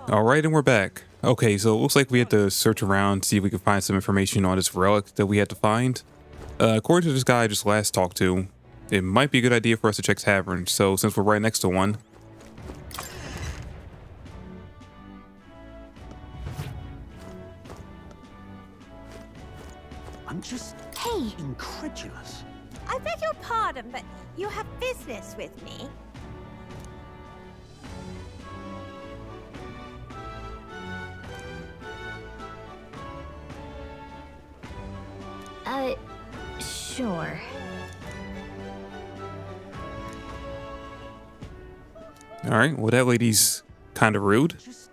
All right, and we're back. Okay, so it looks like we have to search around, see if we can find some information on this relic that we had to find. According to this guy I just last talked to, it might be a good idea for us to check taverns. So since we're right next to one, I'm just Hey, incredulous. I beg your pardon, but you have business with me? Sure. all right. Well, that lady's kind of rude. Just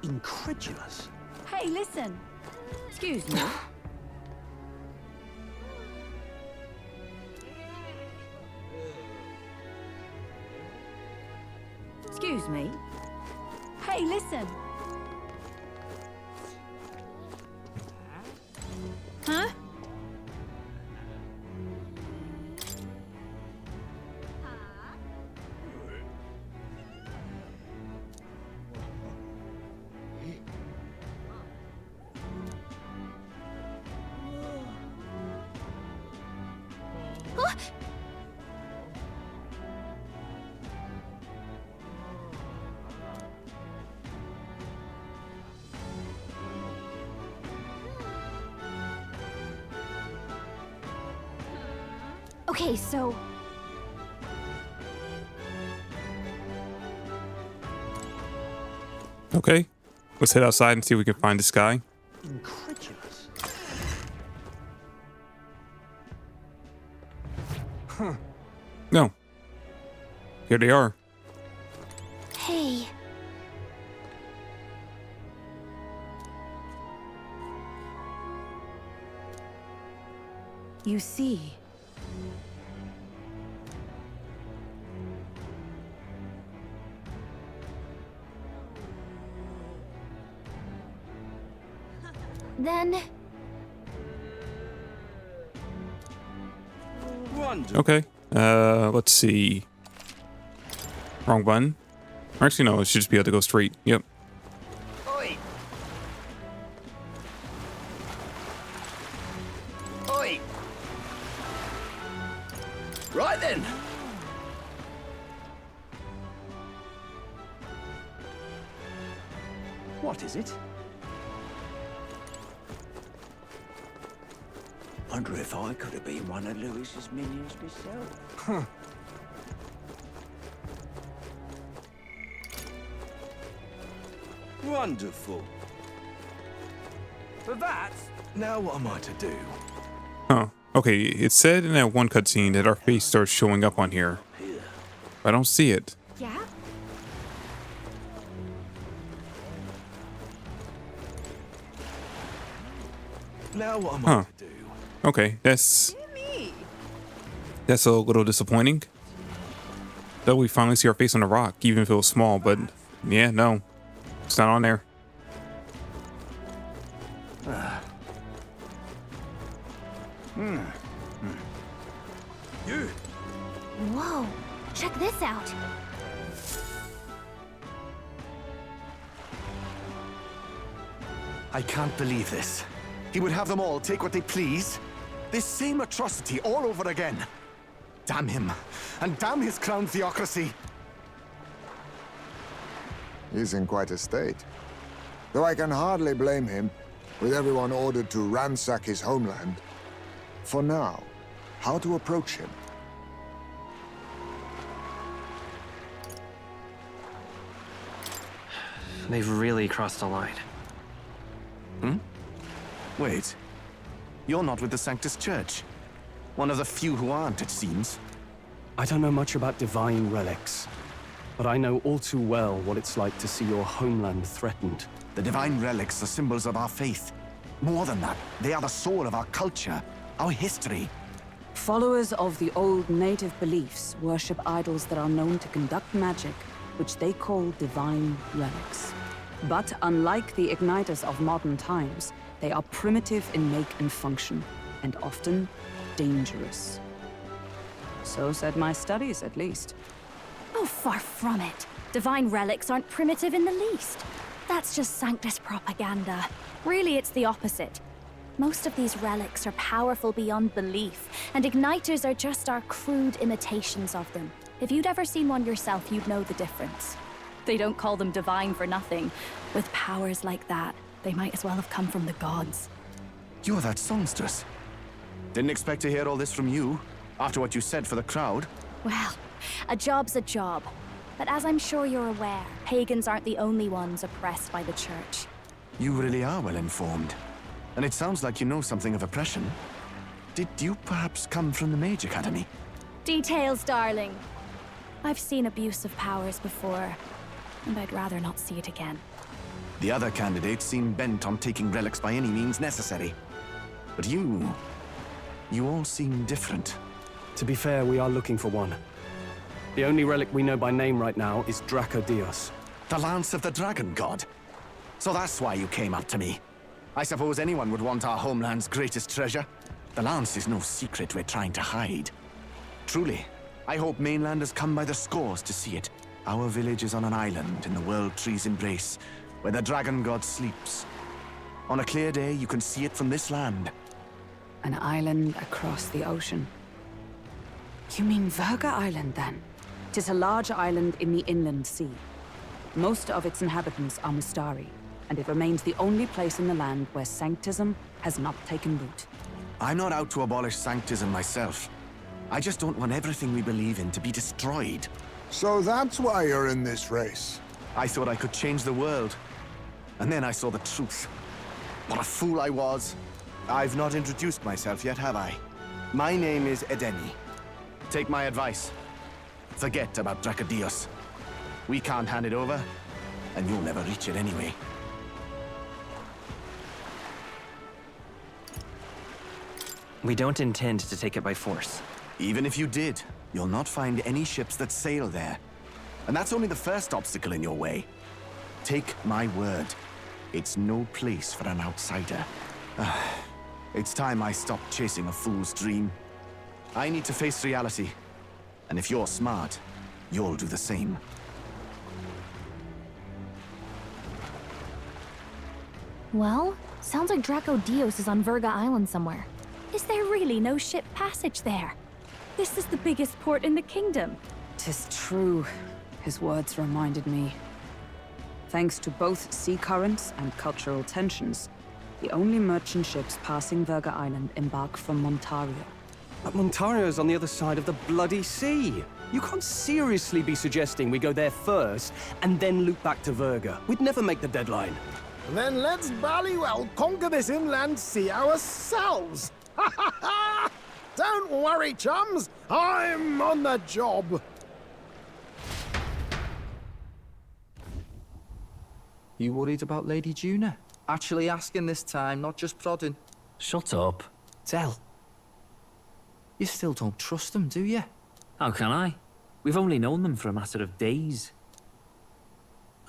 incredulous. Hey, listen. Excuse me. Excuse me. Hey, listen. Huh? Okay, so Okay, let's head outside and see if we can find this guy. Incredulous. No, here they are. hey, You see. then Wonderful. Okay, let's see. Wrong button. Actually, no, it should just be able to go straight. Yep. Oi! Oi! Right then. What is it? Wonder if I could have been one of Lewis's minions myself. Wonderful. For that, now what am I to do? Huh. Okay, it said in that one cutscene that our face starts showing up on here. I don't see it. yeah? Now what am Huh. I to do? Okay, that's a little disappointing. Though we finally see our face on the rock, even if it was small, but yeah, no. It's not on there. You! Whoa, check this out. I can't believe this. He would have them all take what they please. This same atrocity all over again. Damn him. And damn his crown theocracy. He's in quite a state. Though I can hardly blame him, with everyone ordered to ransack his homeland. For now, how to approach him? They've really crossed the line. Wait. You're not with the Sanctus Church. One of the few who aren't, it seems. I don't know much about divine relics, but I know all too well what it's like to see your homeland threatened. The divine relics are symbols of our faith. More than that, they are the soul of our culture, our history. Followers of the old native beliefs worship idols that are known to conduct magic, which they call divine relics. But unlike the igniters of modern times, they are primitive in make and function, and often dangerous. So said my studies, at least. Oh, far from it. Divine relics aren't primitive in the least. That's just Sanctus propaganda. Really, it's the opposite. Most of these relics are powerful beyond belief, and igniters are just our crude imitations of them. If you'd ever seen one yourself, you'd know the difference. They don't call them divine for nothing. With powers like that, they might as well have come from the gods. You're that songstress. Didn't expect to hear all this from you, after what you said for the crowd. Well, a job's a job. But as I'm sure you're aware, pagans aren't the only ones oppressed by the church. You really are well informed. And it sounds like you know something of oppression. Did you perhaps come from the Mage Academy? Details, darling. I've seen abuse of powers before, and I'd rather not see it again. The other candidates seem bent on taking relics by any means necessary. But you all seem different. To be fair, we are looking for one. The only relic we know by name right now is Draco Dios. The Lance of the Dragon God. So that's why you came up to me. I suppose anyone would want our homeland's greatest treasure. The Lance is no secret we're trying to hide. Truly, I hope mainlanders come by the scores to see it. Our village is on an island in the World Tree's embrace, where the Dragon God sleeps. On a clear day, you can see it from this land. An island across the ocean. You mean Verga Island, then? 'Tis a large island in the inland sea. Most of its inhabitants are Mustari, and it remains the only place in the land where Sanctism has not taken root. I'm not out to abolish Sanctism myself. I just don't want everything we believe in to be destroyed. So that's why you're in this race. I thought I could change the world. And then I saw the truth. What a fool I was. I've not introduced myself yet, have I? My name is Edeni. Take my advice. Forget about Dracodios. We can't hand it over, and you'll never reach it anyway. We don't intend to take it by force. Even if you did, you'll not find any ships that sail there. And that's only the first obstacle in your way. Take my word. It's no place for an outsider. It's time I stopped chasing a fool's dream. I need to face reality. And if you're smart, you'll do the same. Well, sounds like Draco Dios is on Verga Island somewhere. Is there really no ship passage there? This is the biggest port in the kingdom. 'Tis true. His words reminded me. Thanks to both sea currents and cultural tensions, the only merchant ships passing Verga Island embark from Montario. But Montario's on the other side of the bloody sea. You can't seriously be suggesting we go there first and then loop back to Verga. We'd never make the deadline. Then let's bally well conquer this inland sea ourselves. Ha ha ha! Don't worry, chums. I'm on the job. You worried about Lady Juna? Actually asking this time, not just prodding. Shut up. Tell. You still don't trust them, do you? How can I? We've only known them for a matter of days.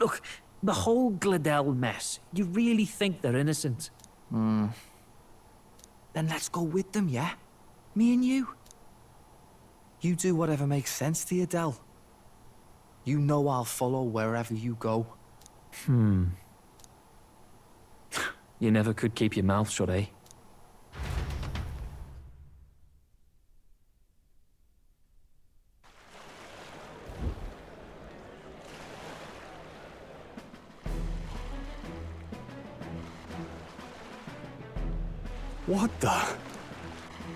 Look, the whole Gladell mess, you really think they're innocent? Then let's go with them, yeah? Me and you. You do whatever makes sense to you, Del. You know I'll follow wherever you go. You never could keep your mouth shut, eh? What the?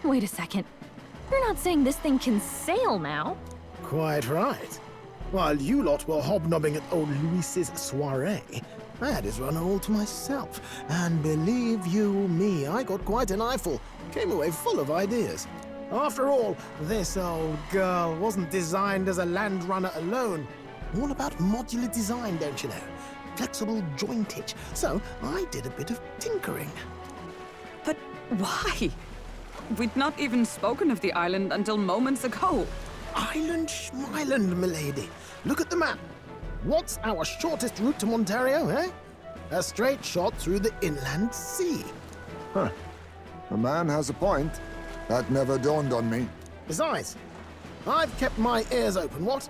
Wait a second. You're not saying this thing can sail now? Quite right. While you lot were hobnobbing at old Luis's soiree, I had his run all to myself. And believe you me, I got quite an eyeful. Came away full of ideas. After all, this old girl wasn't designed as a land runner alone. All about modular design, don't you know? Flexible jointage. So I did a bit of tinkering. But why? We'd not even spoken of the island until moments ago. Island Schmeiland, milady. Look at the map. What's our shortest route to Montario, eh? A straight shot through the inland sea. Huh. The man has a point. That never dawned on me. Besides, I've kept my ears open, what?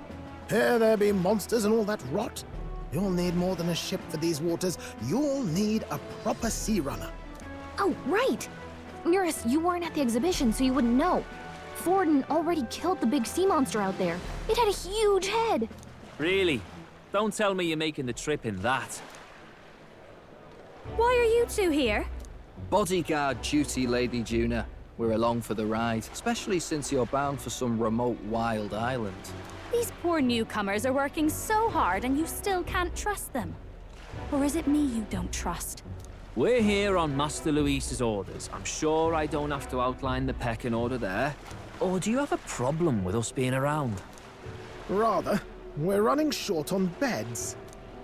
Here there be monsters and all that rot. You'll need more than a ship for these waters. You'll need a proper sea runner. Oh, right! Eurus, you weren't at the exhibition, so you wouldn't know. Forden already killed the big sea monster out there. It had a huge head. Really? Don't tell me you're making the trip in that. Why are you two here? Bodyguard duty, Lady Juna. We're along for the ride, especially since you're bound for some remote wild island. These poor newcomers are working so hard and you still can't trust them. Or is it me you don't trust? We're here on Master Luis's orders. I'm sure I don't have to outline the pecking order there. Or do you have a problem with us being around? Rather. We're running short on beds.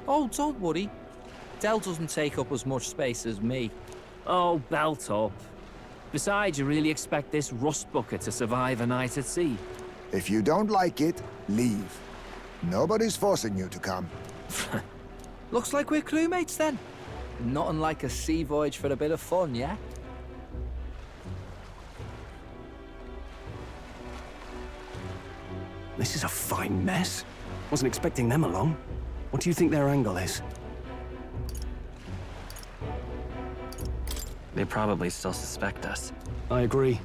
Oh, don't worry. Del doesn't take up as much space as me. Oh, belt up. Besides, you really expect this rust bucket to survive a night at sea? If you don't like it, leave. Nobody's forcing you to come. Looks like we're crewmates then. Not unlike a sea voyage for a bit of fun, yeah? This is a fine mess. Wasn't expecting them along. What do you think their angle is? They probably still suspect us. I agree.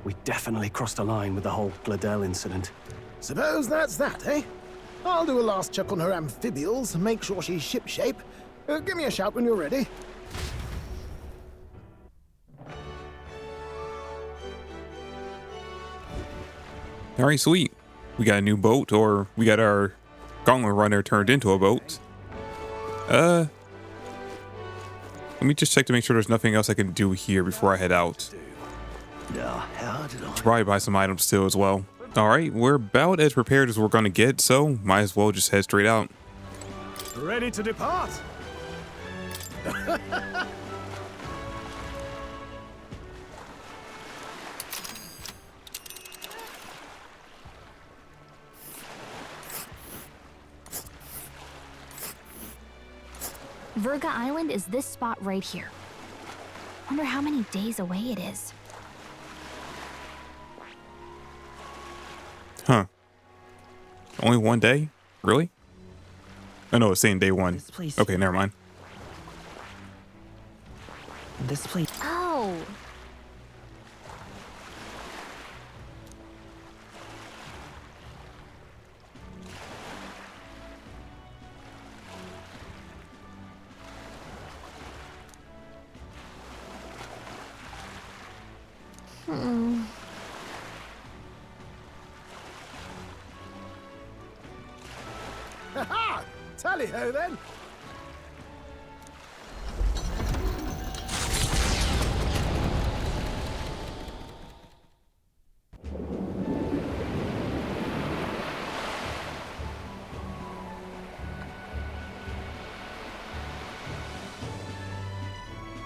We definitely crossed a line with the whole Gladel incident. Suppose that's that, eh? I'll do a last check on her amphibials, make sure she's shipshape. Give me a shout when you're ready. All right, sweet. We got a new boat, or we got our gauntlet runner turned into a boat. Let me just check to make sure there's nothing else I can do here before I head out. Should probably buy some items still as well. All right, we're about as prepared as we're gonna get, so might as well just head straight out. Ready to depart? Verga Island is this spot right here. Wonder how many days away it is. Huh. Only one day? Really? I know it's saying day one. Okay, never mind. This place. Oh. Ha-ha! Tally-ho then!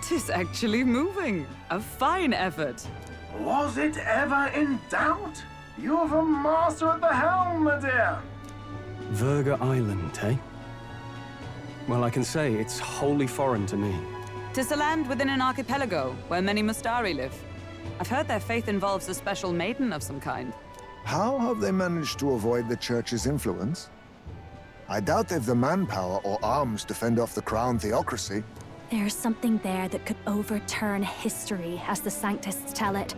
Tis actually moving. A fine effort. Was it ever in doubt? You're the master at the helm, my dear. Verga Island, eh? Well, I can say it's wholly foreign to me. 'Tis a land within an archipelago where many Mustari live. I've heard their faith involves a special maiden of some kind. How have they managed to avoid the church's influence? I doubt they've the manpower or arms to fend off the crown theocracy. There's something there that could overturn history, as the Sanctists tell it.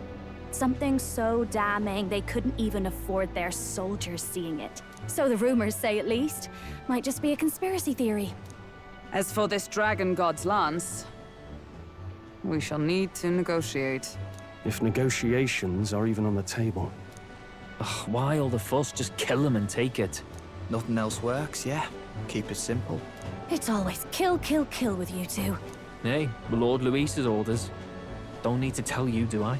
Something so damning they couldn't even afford their soldiers seeing it. So the rumors say, at least. Might just be a conspiracy theory. As for this dragon god's lance, we shall need to negotiate. If negotiations are even on the table. Ugh, why all the fuss? Just kill them and take it. Nothing else works, yeah? Keep it simple. It's always kill, kill, kill with you two. Hey, Lord Luis's orders. Don't need to tell you, do I?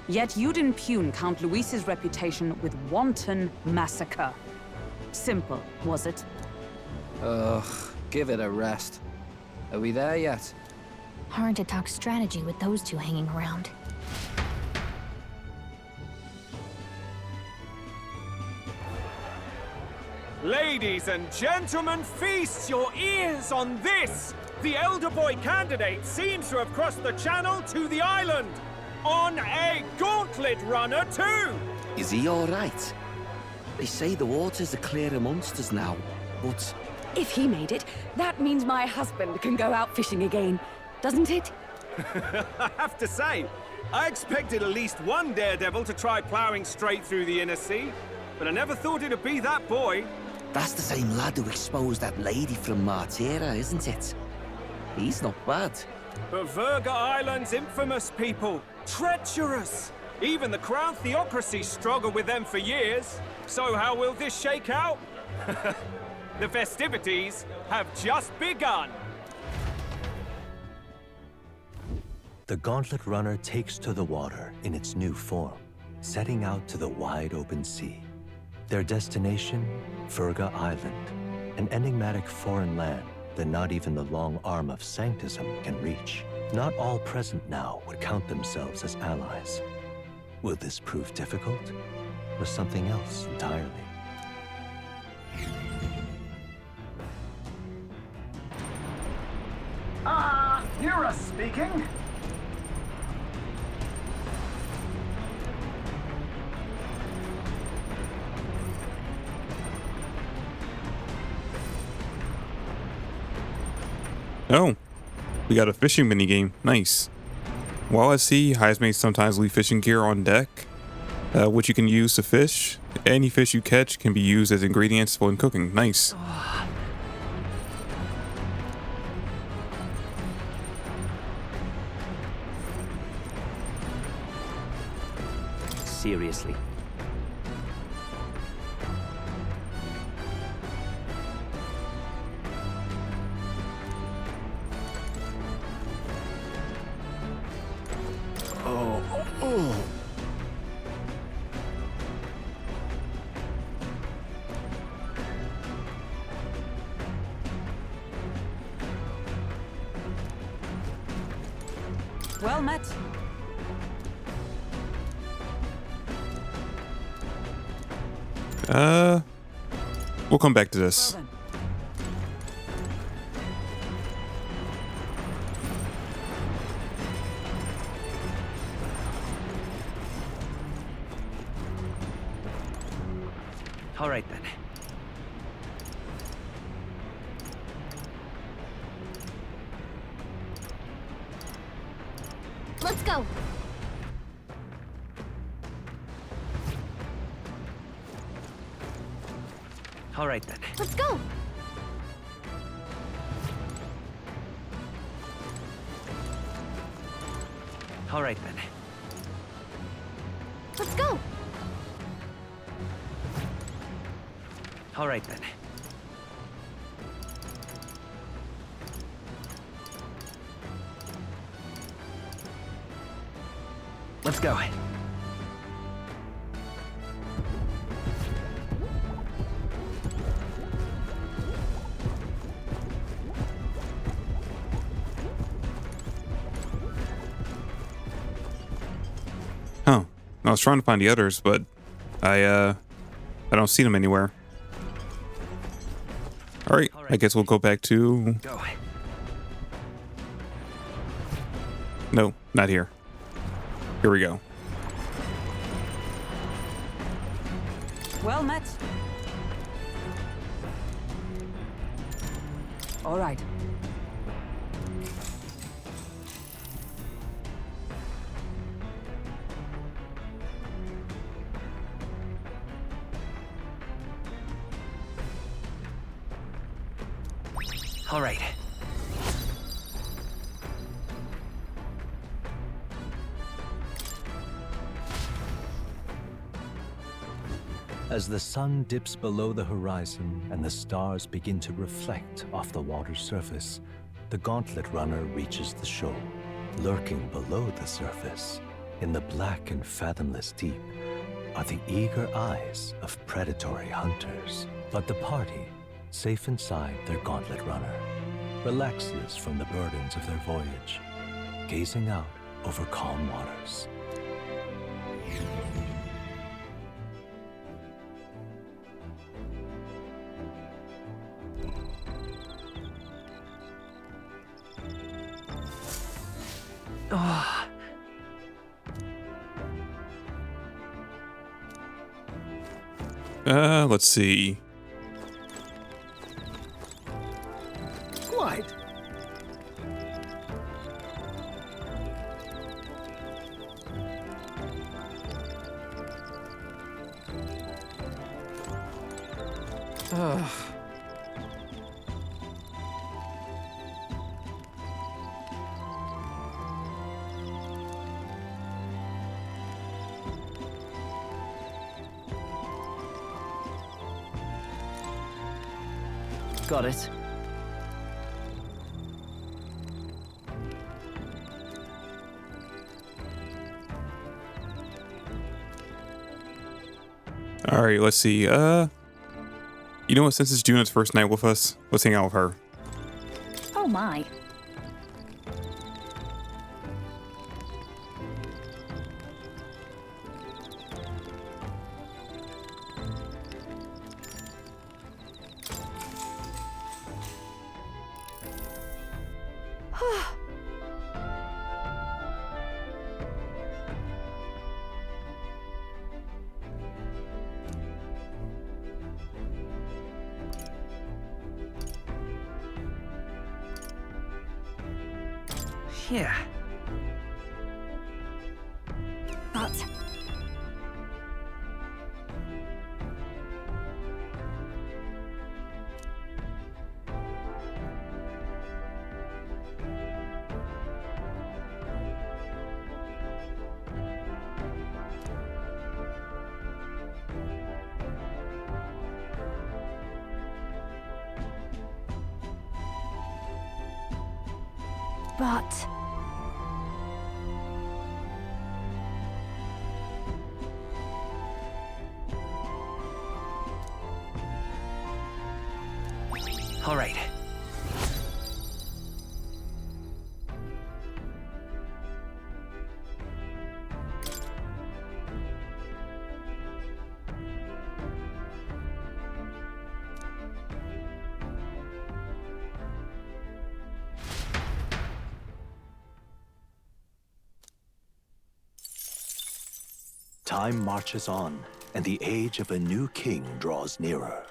Yet you'd impugn Count Luis's reputation with wanton massacre. Simple, was it? Ugh, give it a rest. Are we there yet? Hard to talk strategy with those two hanging around. Ladies and gentlemen, feast your ears on this! The elder boy candidate seems to have crossed the channel to the island! On a gauntlet runner, too! Is he all right? They say the waters are clear amongst us now, but If he made it, that means my husband can go out fishing again, doesn't it? I have to say, I expected at least one daredevil to try plowing straight through the inner sea, but I never thought it'd be that boy. That's the same lad who exposed that lady from Martira, isn't it? He's not bad. But Verga Island's infamous people. Treacherous! Even the Crown Theocracy struggled with them for years. So how will this shake out? The festivities have just begun. The Gauntlet Runner takes to the water in its new form, setting out to the wide open sea. Their destination, Verga Island, an enigmatic foreign land that not even the long arm of Sanctism can reach. Not all present now would count themselves as allies. Will this prove difficult, or something else entirely? Eurus speaking. Oh, we got a fishing minigame. Nice. While at sea, highest sometimes leave fishing gear on deck, which you can use to fish. Any fish you catch can be used as ingredients when cooking. Nice. Seriously. Well met. We'll come back to this. All right then. Let's go. All right then. Let's go. All right then. Let's go. All right then. Let's go. Huh. I was trying to find the others, but I don't see them anywhere. All right. I guess we'll go back to... Go. No, not here. Here we go. Well met. All right. All right. As the sun dips below the horizon and the stars begin to reflect off the water's surface, the Gauntlet Runner reaches the shore. Lurking below the surface, in the black and fathomless deep, are the eager eyes of predatory hunters. But the party, safe inside their Gauntlet Runner, relaxes from the burdens of their voyage, gazing out over calm waters. Oh. Let's see. Got it. All right, let's see. You know what? Since it's Juna's first night with us, let's hang out with her. Oh my. Yeah. But... But... All right. Time marches on, and the age of a new king draws nearer.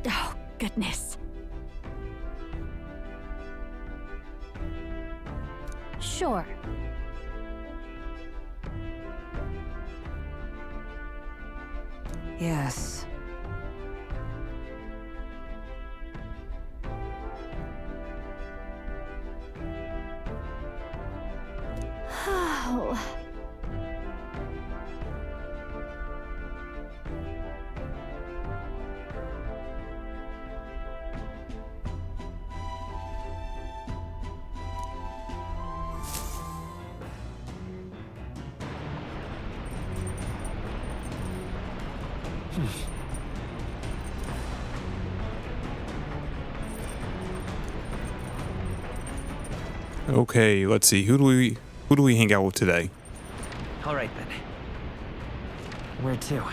Oh, goodness. Sure. Yes. Oh. Okay, let's see. Who do we hang out with today? All right then. Where to?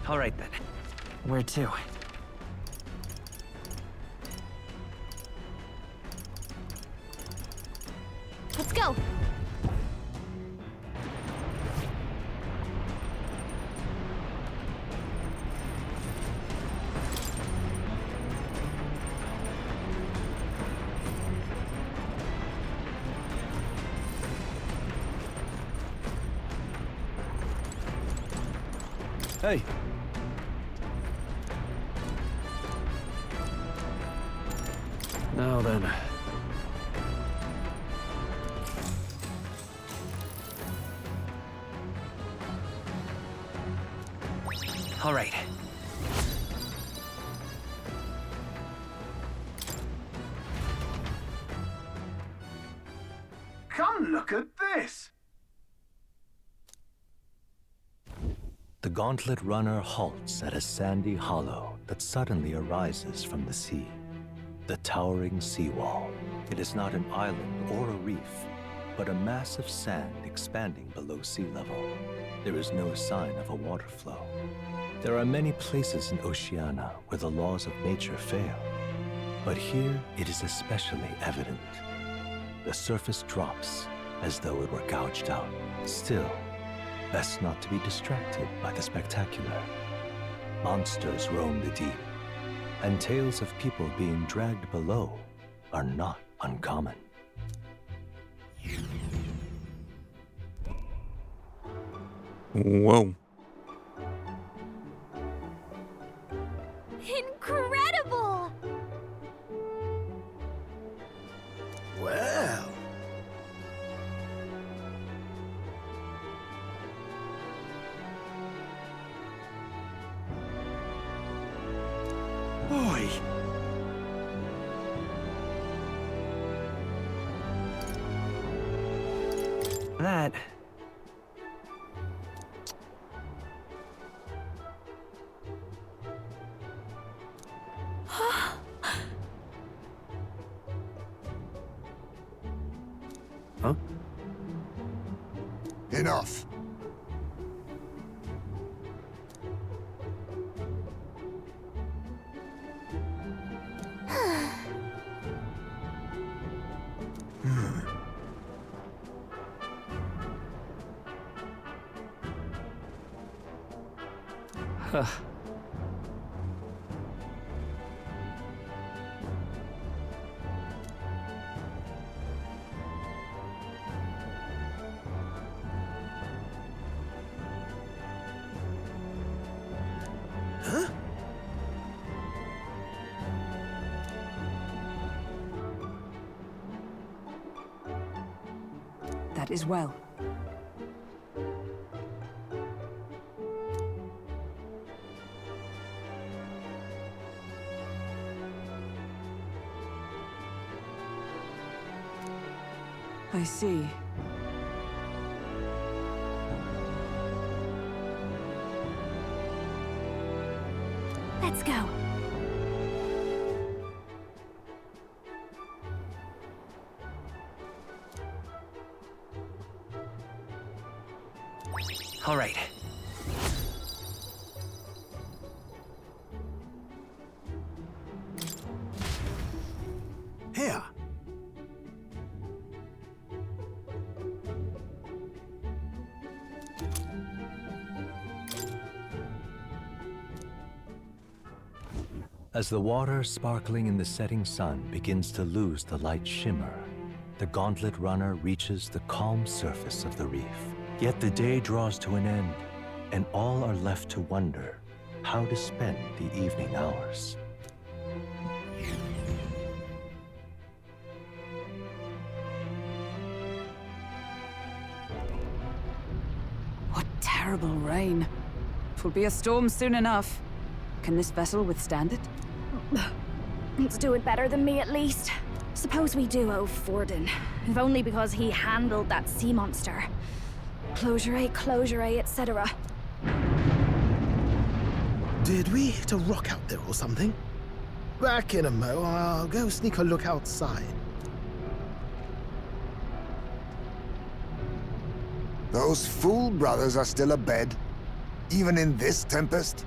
All right then. Where to? Let's go. Hey. Now then. All right. Come look at this! The Gauntlet Runner halts at a sandy hollow that suddenly arises from the sea. The towering seawall. It is not an island or a reef, but a mass of sand expanding below sea level. There is no sign of a water flow. There are many places in Oceania where the laws of nature fail, but here it is especially evident. The surface drops as though it were gouged out. Still, best not to be distracted by the spectacular. Monsters roam the deep, and tales of people being dragged below are not uncommon. Whoa. Incredible! Well. Boy! That... Huh? Enough. Huh. Huh? That is well. I see. Let's go. All right. Here. As the water sparkling in the setting sun begins to lose the light shimmer, the Gauntlet Runner reaches the calm surface of the reef. Yet the day draws to an end, and all are left to wonder how to spend the evening hours. What terrible rain. 'Twill be a storm soon enough. Can this vessel withstand it? It's doing better than me, at least. Suppose we do owe Forden, if only because he handled that sea monster. Closure, etc. Did we hit a rock out there or something? Back in a mo, I'll go sneak a look outside. Those fool brothers are still abed, even in this tempest?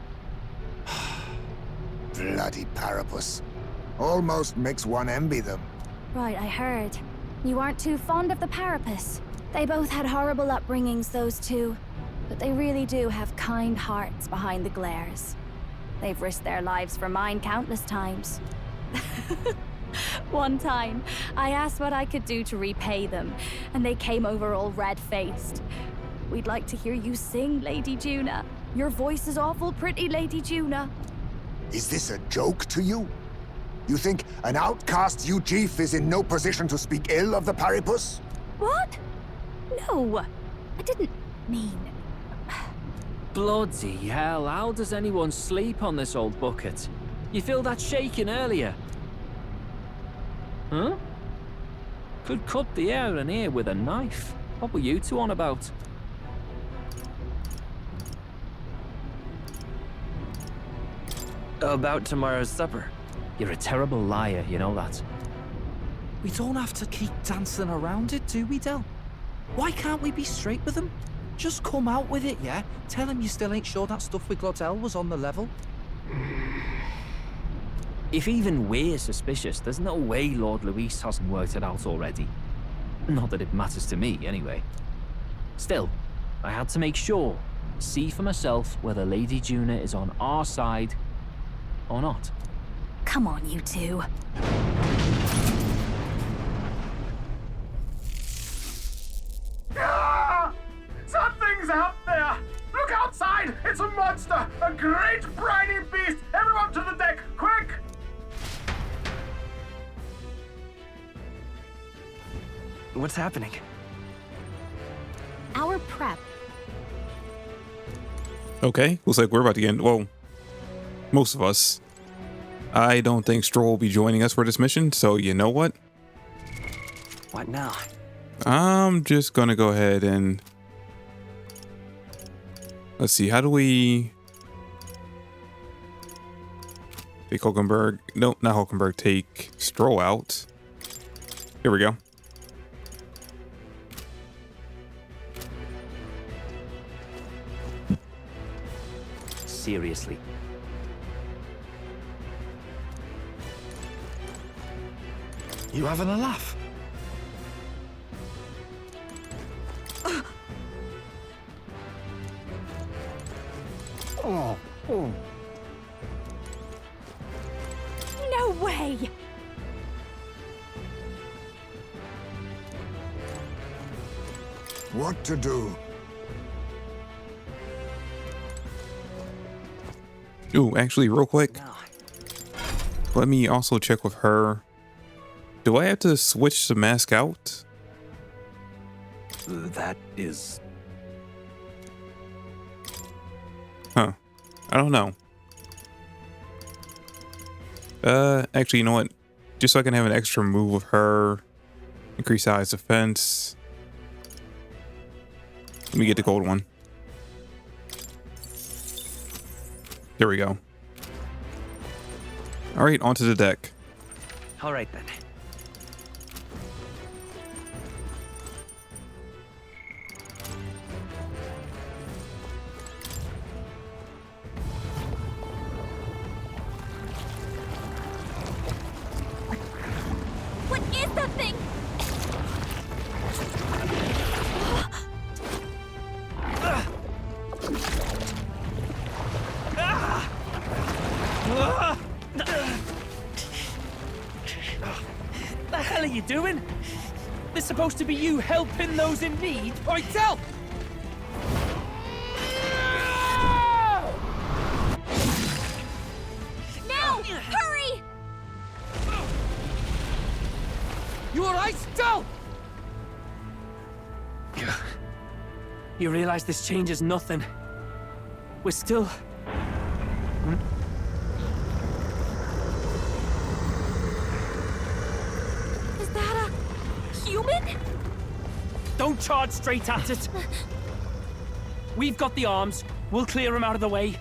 Bloody Parapus. Almost makes one envy them. Right, I heard. You aren't too fond of the Parapus. They both had horrible upbringings, those two. But they really do have kind hearts behind the glares. They've risked their lives for mine countless times. One time, I asked what I could do to repay them, and they came over all red-faced. We'd like to hear you sing, Lady Juna. Your voice is awful pretty, Lady Juna. Is this a joke to you? You think an outcast Chief is in no position to speak ill of the Paripus? What? No, I didn't mean... Bloody hell, how does anyone sleep on this old bucket? You feel that shaking earlier? Huh? Could cut the air in here with a knife. What were you two on about? About tomorrow's supper. You're a terrible liar, you know that. We don't have to keep dancing around it, do we, Del? Why can't we be straight with him? Just come out with it, yeah? Tell him you still ain't sure that stuff with Glottel was on the level. If even we're suspicious, there's no way Lord Luis hasn't worked it out already. Not that it matters to me, anyway. Still, I had to make sure, see for myself whether Lady Juna is on our side or not. Come on, you two. Ah! Something's out there! Look outside! It's a monster! A great briny beast! Everyone to the deck, quick! What's happening? Our prep. Okay, looks like we're about to get in. Well, most of us. I don't think Stroll will be joining us for this mission, so you know what? What now? I'm just gonna go ahead and... Let's see, how do we... Take Hulkenberg... Nope, not Hulkenberg. Take Stroll out. Here we go. Seriously. You having a laugh? Oh, oh. No way! What to do? Ooh, actually, real quick. Let me also check with her. Do I have to switch the mask out? That is... Huh. I don't know. Actually, you know what? Just so I can have an extra move with her. Increase size defense. Let me get the gold one. There we go. All right, onto the deck. All right then. What is that thing? The hell are you doing? This supposed to be you helping those in need? Oi, tell! Now! Hurry! You alright, Del? You realize this changes nothing. We're still... Is that a human? Don't charge straight at it. We've got the arms. We'll clear him out of the way.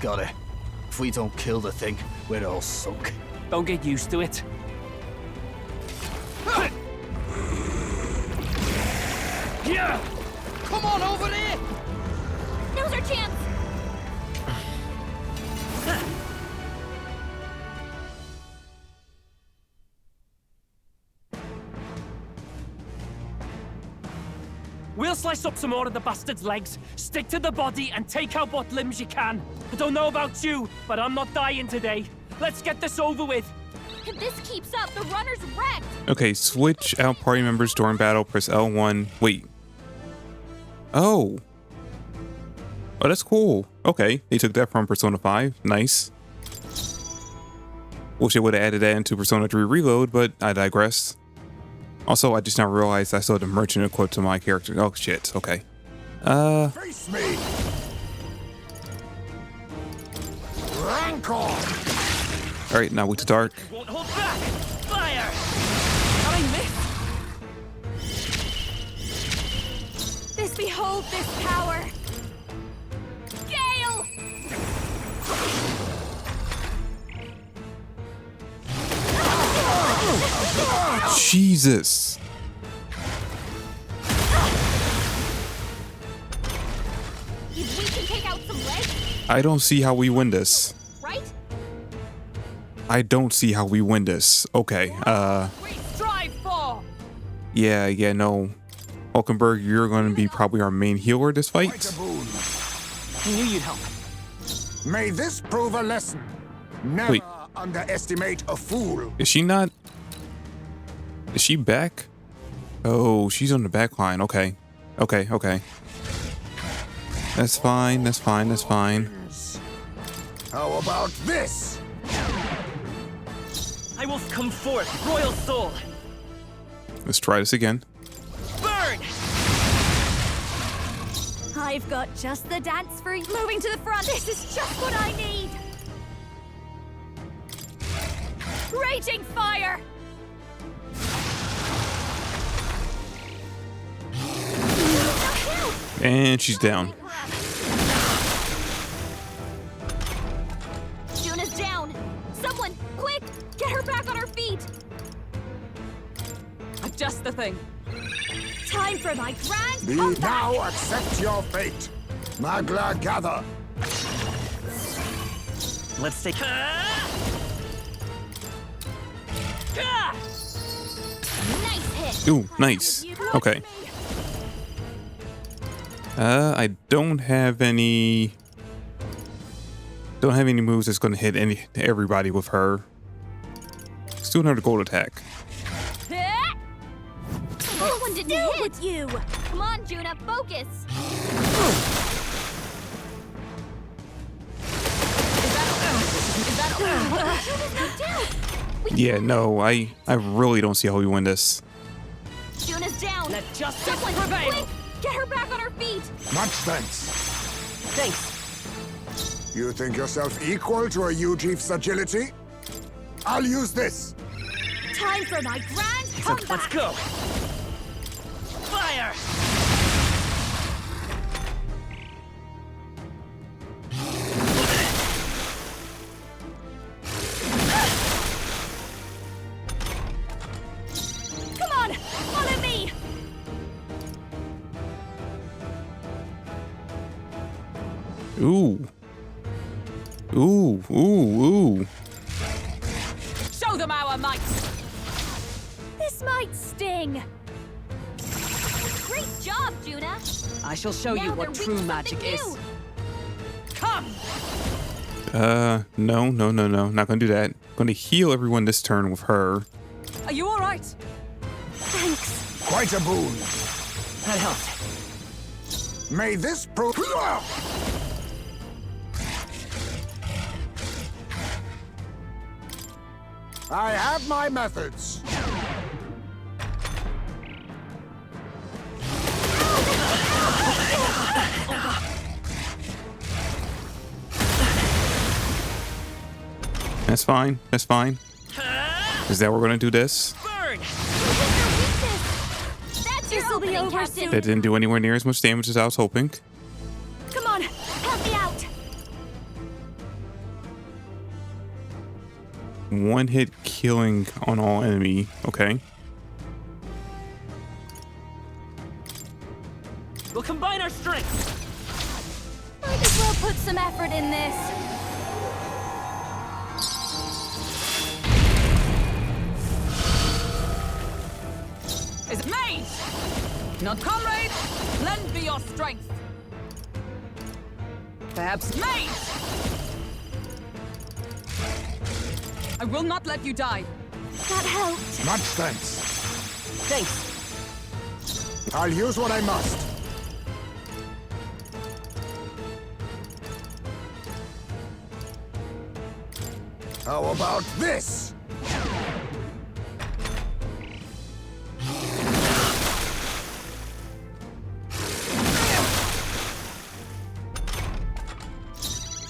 Got it. If we don't kill the thing, we're all sunk. Don't get used to it. Yeah! Come on over there! Now's our chance! We'll slice up some more of the bastard's legs, stick to the body, and take out what limbs you can. I don't know about you, but I'm not dying today. Let's get this over with. If this keeps up, the runner's wrecked! Okay, switch out party members during battle. Press L1. Wait. Oh. Oh, that's cool. Okay, they took that from Persona 5. Nice. Wish they would have added that into Persona 3 Reload, but I digress. Also, I just now realized I still had the merchant equipped to my character. Oh, shit. Okay. Face me! Rancor! Alright, now we to dark. Won't hold back! Fire! Jesus. If we can take out some legs, I don't see how we win this. right? I don't see how we win this. Okay. We strive for. Yeah, no. Hulkenberg, you're going to be probably our main healer this fight. I knew you'd help. May this prove a lesson. Never Wait. underestimate a fool. Is she not? Is she back? Oh, she's on the back line. Okay. That's fine. How about this? I will come forth, royal soul. Let's try this again. Burn! I've got just the dance for you. Moving to the front. This is just what I need. Raging fire. And she's down. Juna's down. Someone, quick, get her back on her feet. Just the thing. Time for my grand Be comeback. now accept your fate. Magla gather. Let's take. Nice hit. Ooh, nice. Okay. I don't have any moves that's gonna hit everybody with her. Let's do another gold attack. That one didn't hit. With you. Come on, Juna, focus. Yeah, no, I really don't see how we win this. Juna's down. Let justice Someone, prevail. quick, get her back on her feet. Much thanks. Thanks. You think yourself equal to a Ujief's agility? I'll use this. Time for my grand comeback. Let's go. Fire! Come on, follow me. Ooh. Ooh. Show them our might. This might sting. Great job, Juna. I shall show you Now what they're true weak to magic something is. new. Come! No. Not gonna do that. Gonna heal everyone this turn with her. Are you all right? Thanks. Quite a boon. That helped. May this prove. I have my methods. That's fine. Is that we're gonna do this? Burn! That's your This'll be opening, over Captain. That didn't do anywhere near as much damage as I was hoping. Come on, help me out. One hit killing on all enemy. Okay. We'll combine our strengths. Might as well put some effort in this. Is it made? Not comrade? Lend me your strength. Perhaps made. I will not let you die. That helped. Much thanks. Thanks. I'll use what I must. How about this?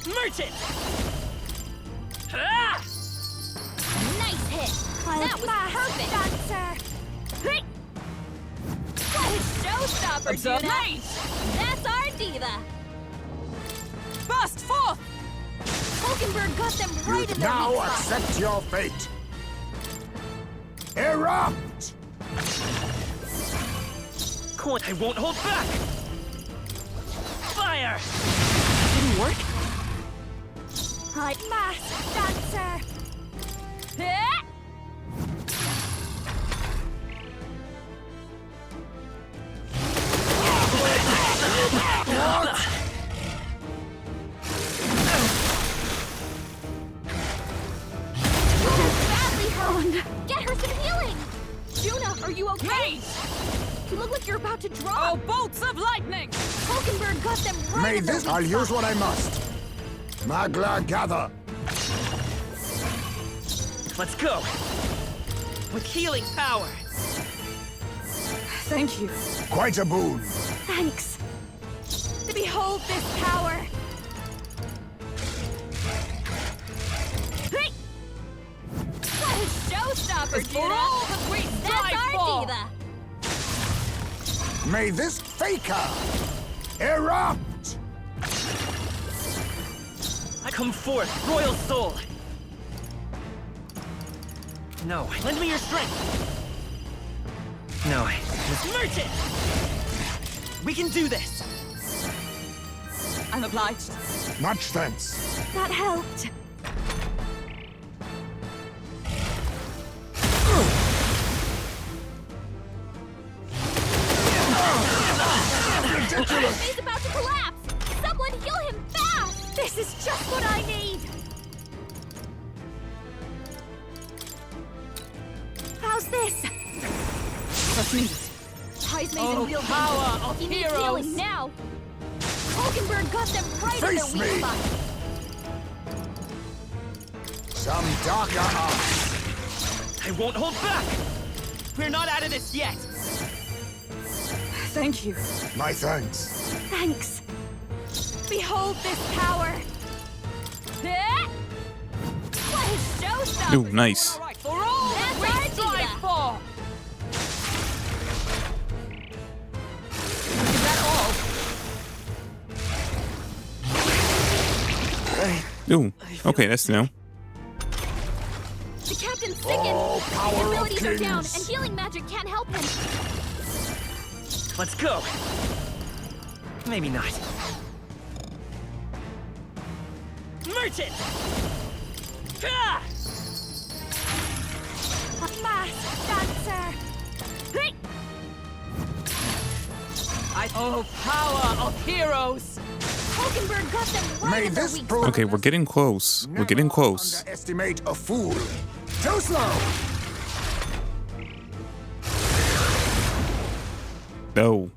Merchant! Ah! Nice hit. I'll That was fast perfect. dancer. Hey! What a showstopper, Observe Juna. made. That's our diva. Burst forth! Hulkenberg got them right in their Now weak spot. accept your fate. Erupt! I won't hold back! Fire! Didn't work? Masked dancer! Badly hurt! Get her some healing! Juna, are you okay? You look like you're about to drop! Oh, bolts of lightning! Hulkenberg got them right May in the this... weak I'll use spot. what I must. Magla, gather. Let's go! With healing power! Thank you. Quite a boon. Thanks. Behold this power! Hey! What a showstopper, For all that we That's strive our for. diva! May this faker erupt! I come forth, royal soul! No, lend me your strength! No, merchant! We can do this! I'm obliged. Much thanks. That helped. Ridiculous! He's about to collapse! Someone heal him fast! This is just what I need! How's this? That's needed. Ty's made Oh, in real power danger. of He needs heroes. healing now! Hulkenberg got them right in their Face weak me. spot! Some darker arts. I won't hold back! We're not out of this yet! Thank you. My thanks. Thanks. Behold this power! What a showstopper! Ooh, nice. For all that we That's our strive diva. for. Is that all? Ooh, okay, that's new. The captain's sickened! Oh, His power of abilities are down, kings. and healing magic can't help him! Let's go! Maybe not. Merchant! Ah! Masked dancer! Hey! Oh, power of heroes! Hulkenberg got them right May in their this weak prove... Okay, we're getting close. We're getting close. Underestimate a fool. Too slow. No.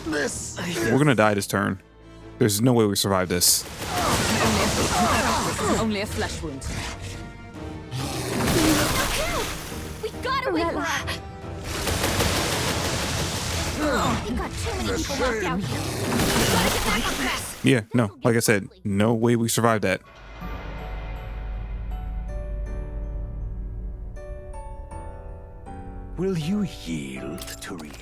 This... We're gonna die this turn. There's no way we survive this. Only a flesh wound. We gotta wake her up! We got too many people locked out here. We gotta get back on track! Yeah, no, like I said, no way we survive that. Will you yield, Turia?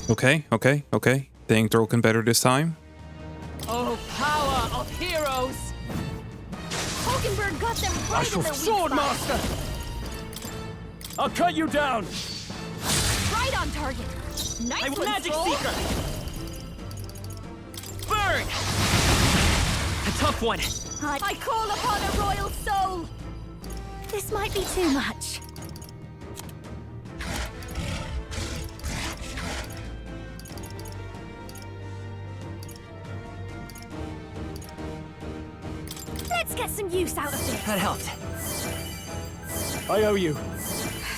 Okay. Think they're looking better this time. Oh, power of heroes! Hulkenberg got them right in their weak spot! Swordmaster! I'll cut you down! Right on target! Nice I one, Magic Soul. Seeker! Burn! A tough one! I call upon a royal soul! This might be too much. Let's get some use out of this. That helped. I owe you.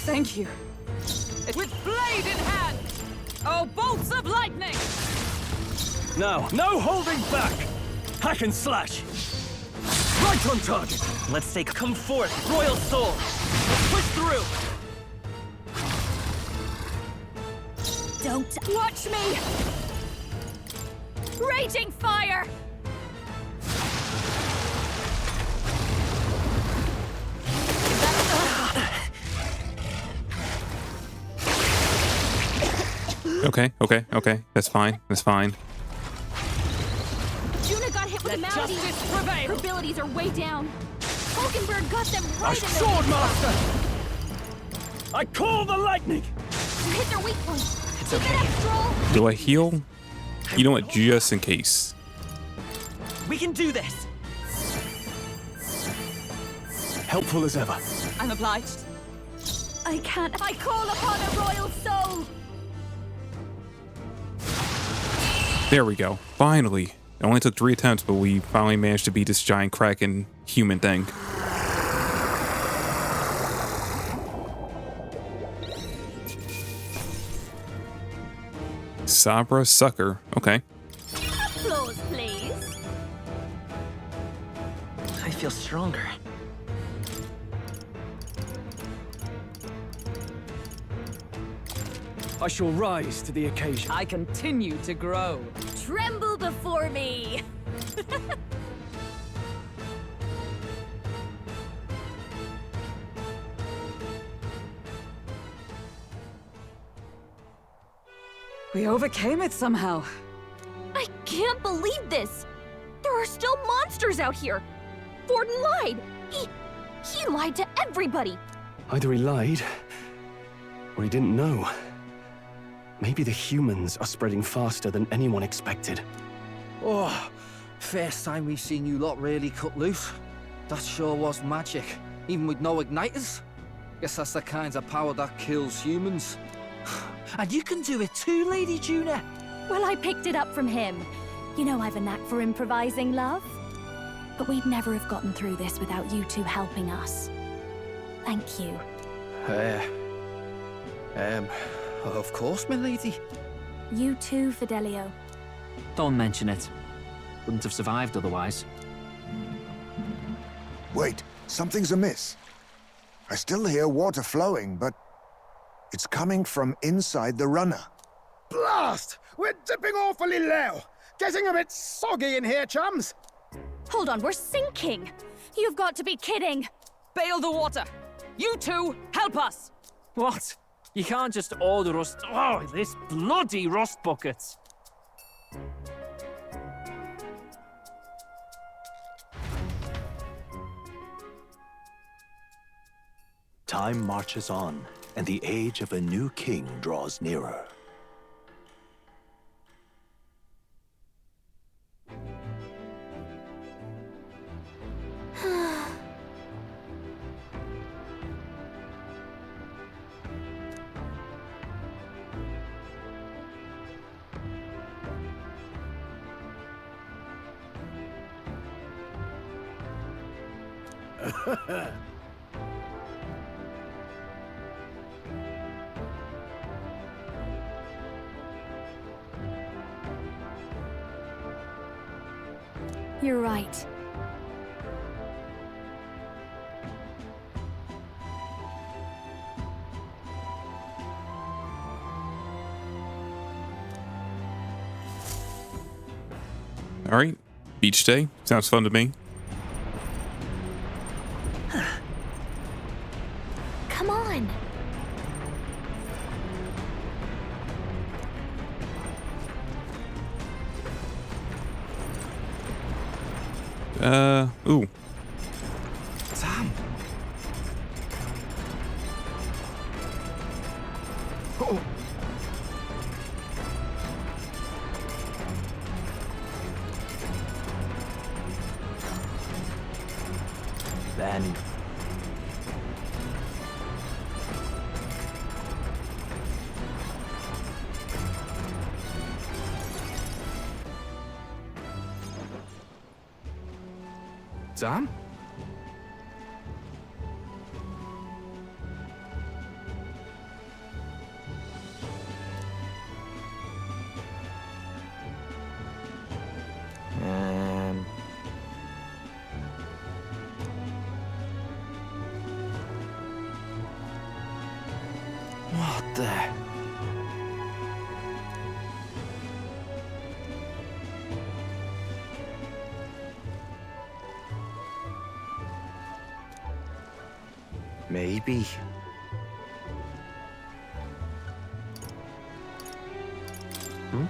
Thank you. With blade in hand! Oh, bolts of lightning! Now, no holding back! Hack and slash! Right on target! Let's take come forth, royal soul! Let's push through! Don't watch me! Raging fire! Okay, okay, okay. That's fine. That's fine. Juna got hit with a malady. justice prevail. Her abilities are way down. Hulkenberg got them A right in their sword weak master! spot. I call the lightning! You hit their weak point. It's Keep it okay. up, Stroll. Do I heal? You know what? Just in case. We can do this! Helpful as ever. I'm obliged. I can't. I call upon a royal soul. There we go. Finally. It only took 3 attempts, but we finally managed to beat this giant kraken human thing. Sabra Sucker. Okay. Applause, please. I feel stronger. I shall rise to the occasion. I continue to grow. Tremble before me. We overcame it somehow. I can't believe this. There are still monsters out here. Forden lied. He lied to everybody. Either he lied, or he didn't know. Maybe the humans are spreading faster than anyone expected. Oh, first time we've seen you lot really cut loose. That sure was magic, even with no igniters. Guess that's the kind of power that kills humans. And you can do it too, Lady Juna. Well, I picked it up from him. You know I've a knack for improvising, love. But we'd never have gotten through this without you two helping us. Thank you. Of course, my lady. You too, Fidelio. Don't mention it. Wouldn't have survived otherwise. Wait, something's amiss. I still hear water flowing, but it's coming from inside the runner. Blast! We're dipping awfully low. Getting a bit soggy in here, chums. Hold on, we're sinking. You've got to be kidding. Bail the water. You two, help us. What? You can't just order us. Oh, this bloody rust bucket. Time marches on, and the age of a new king draws nearer. You're right. All right. Beach day. Sounds fun to me. Come on. Ooh. Damn. Oh. Then Sam? What the? Maybe. Huh?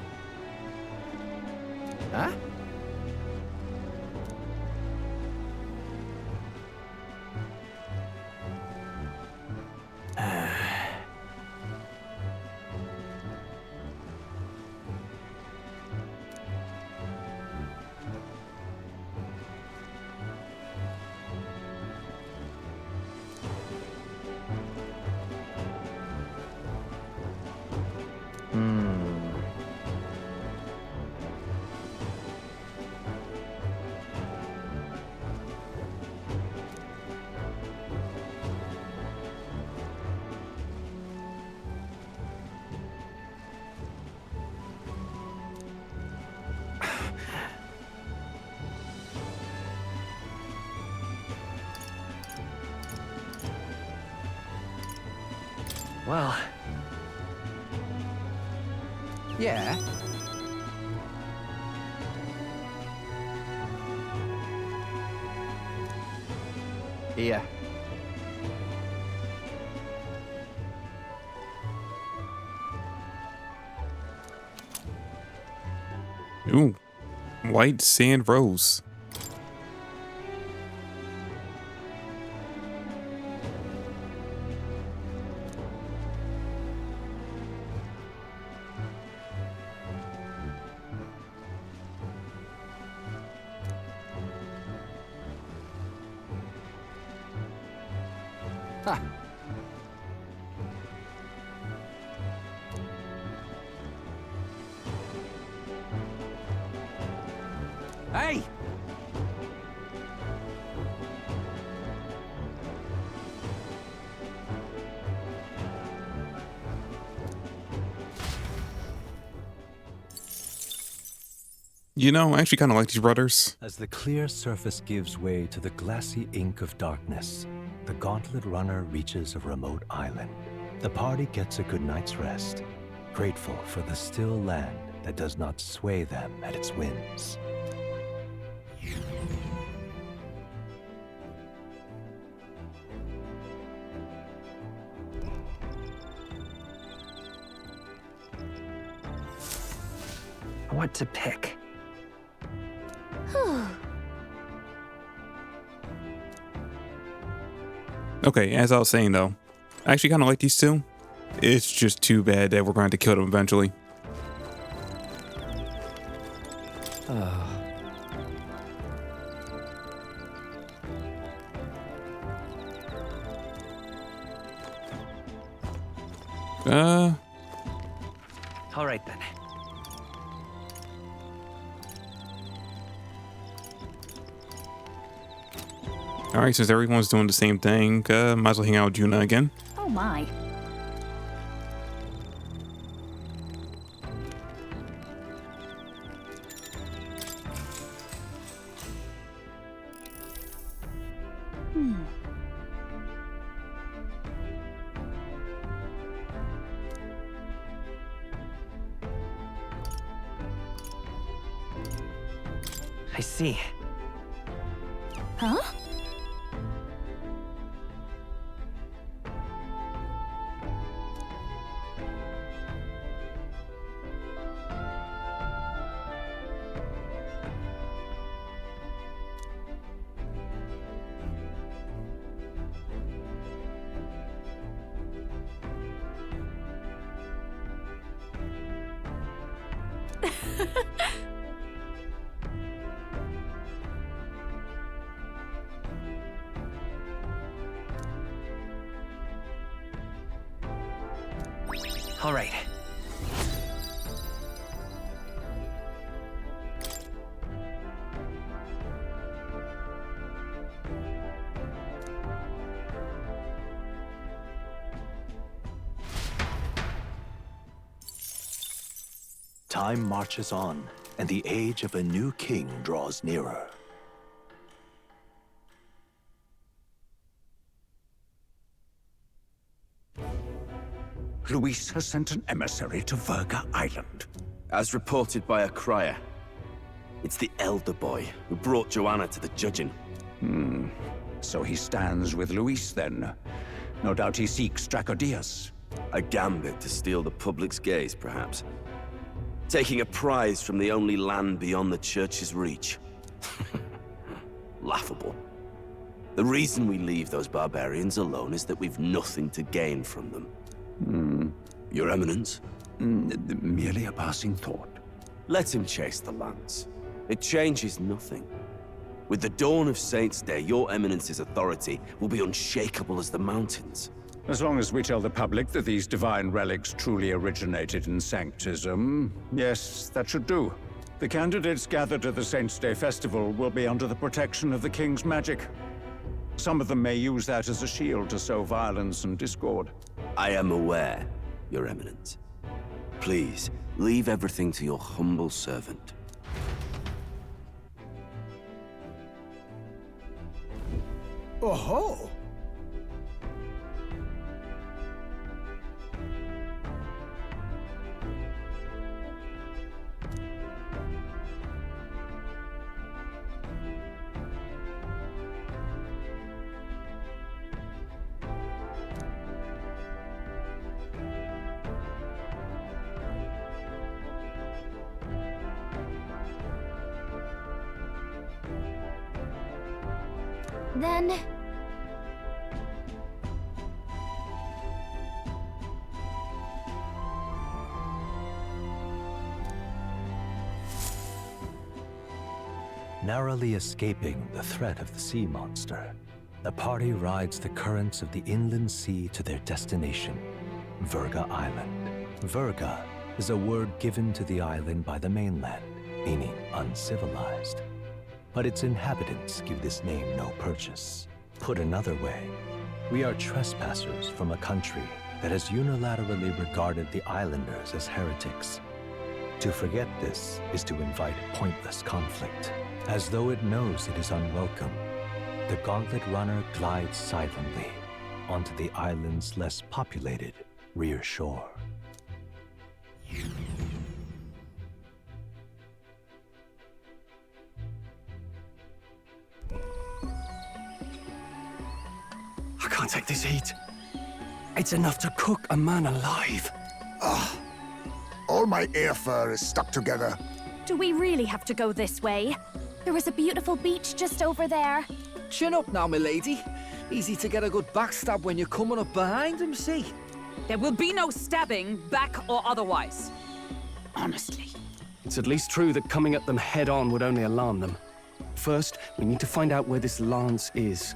Well... Yeah? Here. Ooh, white sand rose. Ha. Hey! You know, I actually kind of like these brothers. As the clear surface gives way to the glassy ink of darkness, the Gauntlet Runner reaches a remote island. The party gets a good night's rest, grateful for the still land that does not sway them at its winds. What to pick? Okay, as I was saying though, I actually kind of like these two. It's just too bad that we're going to have to kill them eventually. All right then. All right, since everyone's doing the same thing, might as well hang out with Juna again. Oh my. I see. Huh? All right. Time marches on, and the age of a new king draws nearer. Luis has sent an emissary to Verga Island. As reported by a crier. It's the elder boy who brought Joanna to the judging. So he stands with Luis then. No doubt he seeks Dracodius. A gambit to steal the public's gaze, perhaps. Taking a prize from the only land beyond the church's reach. Laughable. The reason we leave those barbarians alone is that we've nothing to gain from them. Your Eminence? Merely a passing thought. Let him chase the lance. It changes nothing. With the dawn of Saints' Day, your Eminence's authority will be unshakable as the mountains. As long as we tell the public that these divine relics truly originated in Sanctism, yes, that should do. The candidates gathered at the Saints' Day festival will be under the protection of the King's magic. Some of them may use that as a shield to sow violence and discord. I am aware, Your Eminence. Please, leave everything to your humble servant. Oh-ho! Then... Narrowly escaping the threat of the sea monster, the party rides the currents of the inland sea to their destination, Verga Island. Verga is a word given to the island by the mainland, meaning uncivilized. But its inhabitants give this name no purchase. Put another way, we are trespassers from a country that has unilaterally regarded the islanders as heretics. To forget this is to invite pointless conflict. As though it knows it is unwelcome, the Gauntlet Runner glides silently onto the island's less populated rear shore. I can't take this heat. It's enough to cook a man alive. Ugh. All my ear fur is stuck together. Do we really have to go this way? There was a beautiful beach just over there. Chin up now, milady. Easy to get a good backstab when you're coming up behind him, see? There will be no stabbing, back or otherwise. Honestly. It's at least true that coming at them head-on would only alarm them. First, we need to find out where this lance is.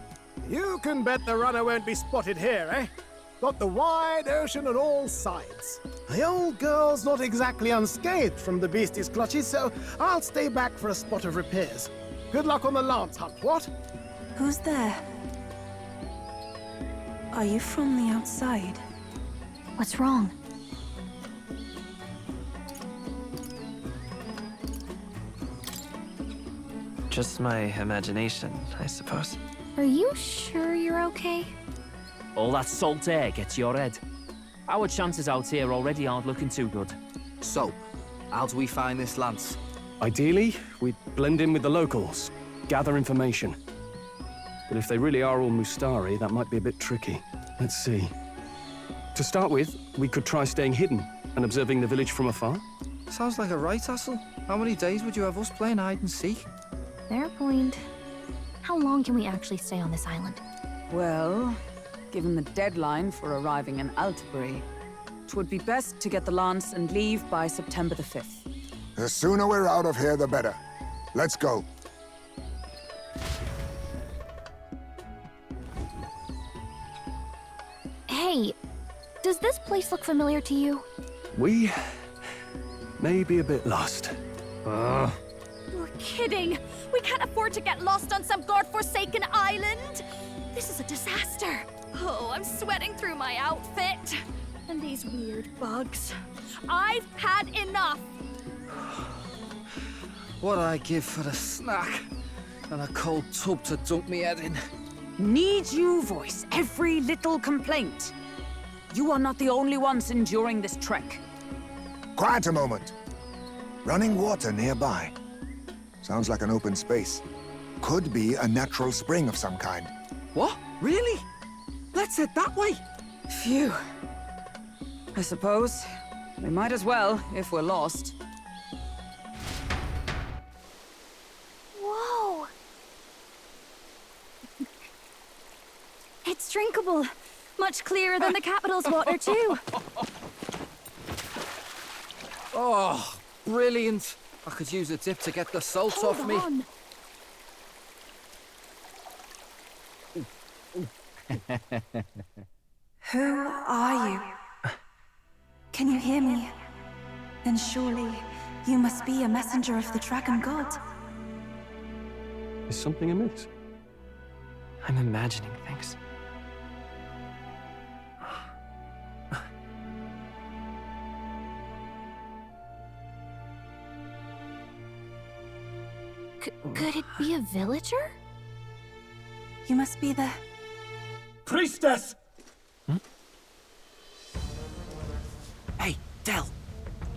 You can bet the runner won't be spotted here, eh? Got the wide ocean on all sides. The old girl's not exactly unscathed from the beastie's clutches, so I'll stay back for a spot of repairs. Good luck on the lance hunt, what? Who's there? Are you from the outside? What's wrong? Just my imagination, I suppose. Are you sure you're okay? All that salt air gets your head. Our chances out here already aren't looking too good. So, how do we find this lance? Ideally, we'd blend in with the locals, gather information. But if they really are all Mustari, that might be a bit tricky. Let's see. To start with, we could try staying hidden and observing the village from afar. Sounds like a right hustle. How many days would you have us playing hide and seek? Fair point. How long can we actually stay on this island? Well, given the deadline for arriving in Altabury, it would be best to get the lance and leave by September the 5th. The sooner we're out of here, the better. Let's go. Hey, does this place look familiar to you? We may be a bit lost. You're kidding! We can't afford to get lost on some godforsaken island! This is a disaster! Oh, I'm sweating through my outfit. And these weird bugs. I've had enough! What I give for a snack and a cold tub to dunk me head in. Need you voice every little complaint? You are not the only ones enduring this trek. Quiet a moment. Running water nearby. Sounds like an open space. Could be a natural spring of some kind. What? Really? Let's head that way. Phew. I suppose we might as well if we're lost. incredible. Much clearer than the capital's water, too. Oh, brilliant. I could use a dip to get the salt off me. On. Who are you? Can you hear me? Then surely you must be a messenger of the Dragon God. Is something amiss? I'm imagining things. Could it be a villager? You must be the... Priestess! Hey, Del,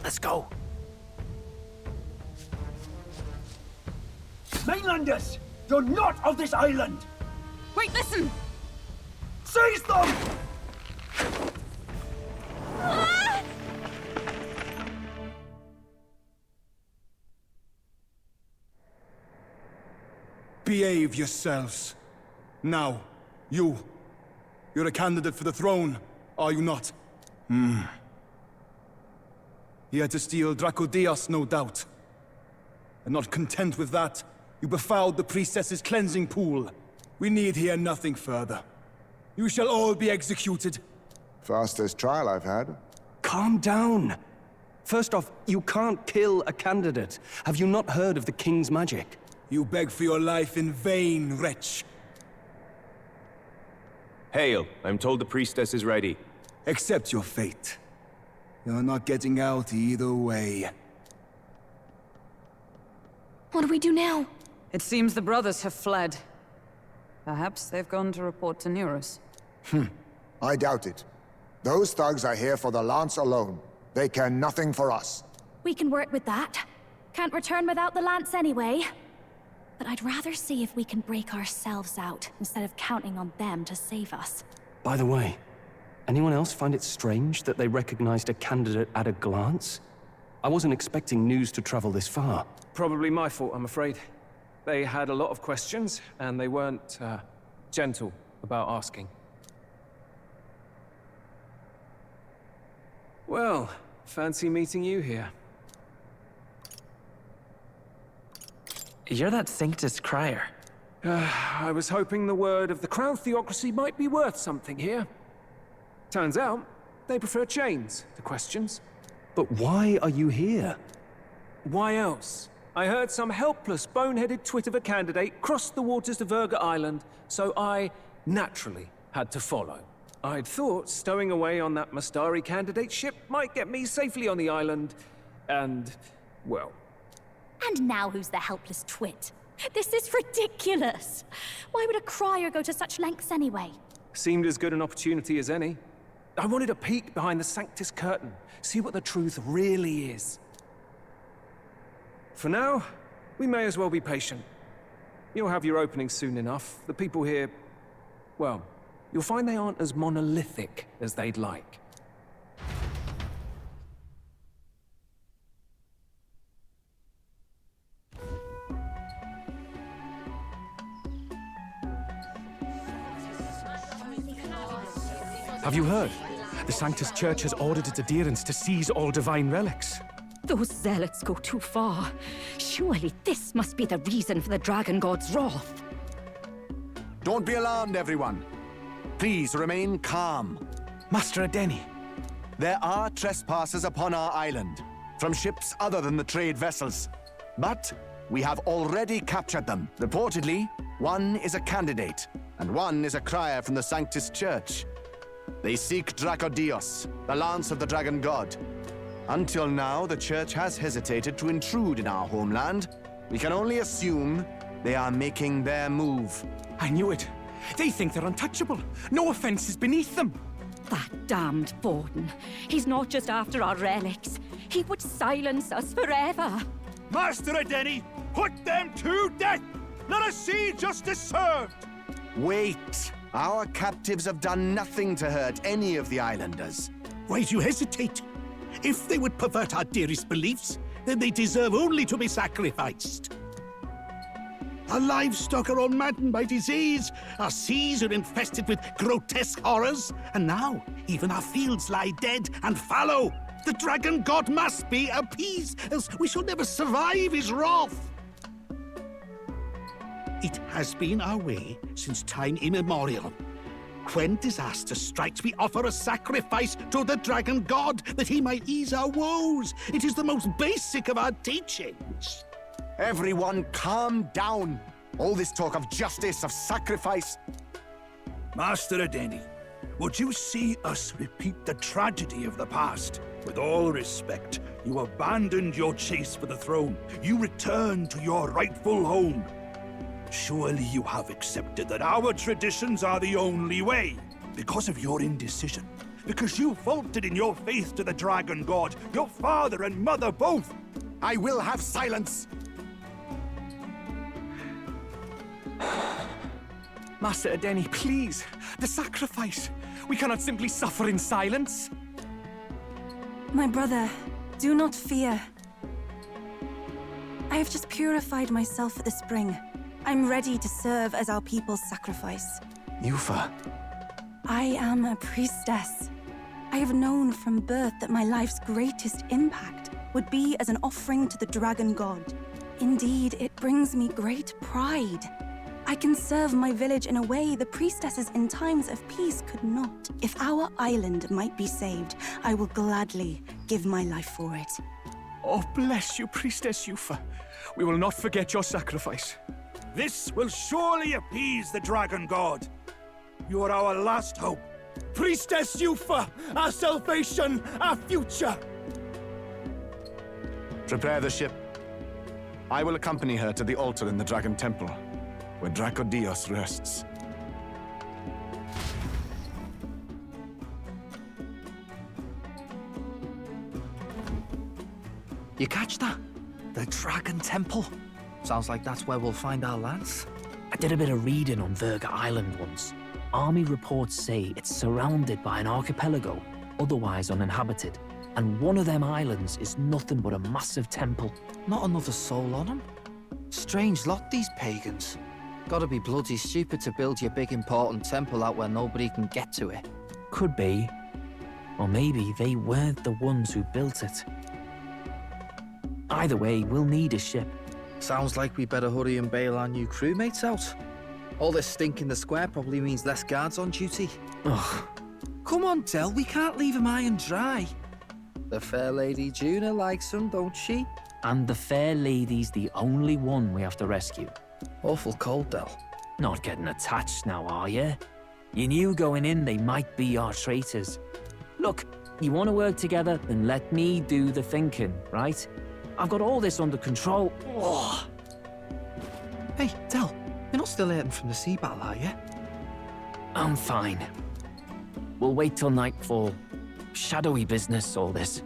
let's go. Mainlanders! You're not of this island! Wait, listen! Seize them! Behave yourselves. Now, you're a candidate for the throne, are you not? Here to steal Dracodios, no doubt. And not content with that, you befouled the priestess's cleansing pool. We need hear nothing further. You shall all be executed. Fastest trial I've had. Calm down. First off, you can't kill a candidate. Have you not heard of the king's magic? You beg for your life in vain, wretch. Hail, I'm told the priestess is ready. Accept your fate. You're not getting out either way. What do we do now? It seems the brothers have fled. Perhaps they've gone to report to Neurus. I doubt it. Those thugs are here for the lance alone. They care nothing for us. We can work with that. Can't return without the lance anyway. But I'd rather see if we can break ourselves out, instead of counting on them to save us. By the way, anyone else find it strange that they recognized a candidate at a glance? I wasn't expecting news to travel this far. Probably my fault, I'm afraid. They had a lot of questions, and they weren't, gentle about asking. Well, fancy meeting you here. You're that Sanctus crier. I was hoping the word of the Crown Theocracy might be worth something here. Turns out, they prefer chains to questions. But why are you here? Why else? I heard some helpless, boneheaded twit of a candidate crossed the waters to Verga Island, so I naturally had to follow. I'd thought stowing away on that Mastari candidate ship might get me safely on the island, and, well... And now who's the helpless twit? This is ridiculous! Why would a crier go to such lengths anyway? Seemed as good an opportunity as any. I wanted a peek behind the Sanctus curtain, see what the truth really is. For now, we may as well be patient. You'll have your opening soon enough. The people here, well, you'll find they aren't as monolithic as they'd like. Have you heard? The Sanctus Church has ordered its adherents to seize all divine relics. Those zealots go too far. Surely this must be the reason for the Dragon God's wrath. Don't be alarmed, everyone. Please remain calm. Master Adeni. There are trespassers upon our island, from ships other than the trade vessels. But we have already captured them. Reportedly, one is a candidate, and one is a crier from the Sanctus Church. They seek Dracodios, the lance of the Dragon God. Until now, the Church has hesitated to intrude in our homeland. We can only assume they are making their move. I knew it. They think they're untouchable. No offense is beneath them. That damned Borden. He's not just after our relics. He would silence us forever. Master Adeni, put them to death! Let us see justice served! Wait! Our captives have done nothing to hurt any of the islanders. Why do you hesitate? If they would pervert our dearest beliefs, then they deserve only to be sacrificed. Our livestock are all maddened by disease. Our seas are infested with grotesque horrors. And now, even our fields lie dead and fallow. The dragon god must be appeased, else we shall never survive his wrath. It has been our way since time immemorial. When disaster strikes, we offer a sacrifice to the dragon god that he might ease our woes. It is the most basic of our teachings. Everyone calm down. All this talk of justice, of sacrifice. Master Adeni, would you see us repeat the tragedy of the past? With all respect, you abandoned your chase for the throne. You returned to your rightful home. Surely you have accepted that our traditions are the only way. Because of your indecision. Because you faltered in your faith to the dragon god. Your father and mother both. I will have silence. Master Adeni, please. The sacrifice. We cannot simply suffer in silence. My brother, do not fear. I have just purified myself for the spring. I'm ready to serve as our people's sacrifice. Yufa. I am a priestess. I have known from birth that my life's greatest impact would be as an offering to the dragon god. Indeed, it brings me great pride. I can serve my village in a way the priestesses in times of peace could not. If our island might be saved, I will gladly give my life for it. Oh, bless you, Priestess Yufa. We will not forget your sacrifice. This will surely appease the dragon god. You are our last hope. Priestess Yufa, our salvation, our future. Prepare the ship. I will accompany her to the altar in the Dragon Temple, where Dracodios rests. You catch that? The Dragon Temple. Sounds like that's where we'll find our lands. I did a bit of reading on Verga Island once. Army reports say it's surrounded by an archipelago, otherwise uninhabited. And one of them islands is nothing but a massive temple. Not another soul on them. Strange lot, these pagans. Gotta be bloody stupid to build your big important temple out where nobody can get to it. Could be. Or maybe they weren't the ones who built it. Either way, we'll need a ship. Sounds like we better hurry and bail our new crewmates out. All this stink in the square probably means less guards on duty. Ugh. Come on, Del, we can't leave him high and dry. The fair lady Juna likes him, don't she? And the fair lady's the only one we have to rescue. Awful cold, Del. Not getting attached now, are you? You knew going in they might be our traitors. Look, you want to work together, then let me do the thinking, right? I've got all this under control. Oh. Hey, Del, you're not still hurting from the sea battle, are you? I'm fine. We'll wait till nightfall. Shadowy business, all this.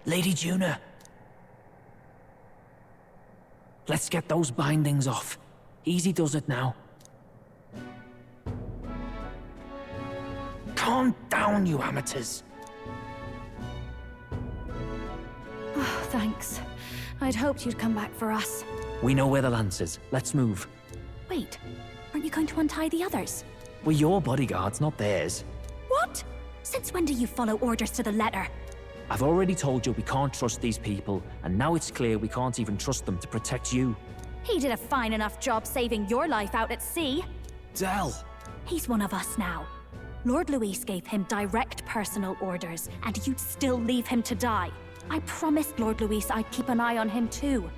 Lady Juna. Let's get those bindings off. Easy does it now. Calm down, you amateurs. Oh, thanks. I'd hoped you'd come back for us. We know where the lance is. Let's move. Wait, aren't you going to untie the others? We're your bodyguards, not theirs. What? Since when do you follow orders to the letter? I've already told you we can't trust these people, and now it's clear we can't even trust them to protect you. He did a fine enough job saving your life out at sea. Del! He's one of us now. Lord Luis gave him direct personal orders, and you'd still leave him to die. I promised Lord Luis I'd keep an eye on him too.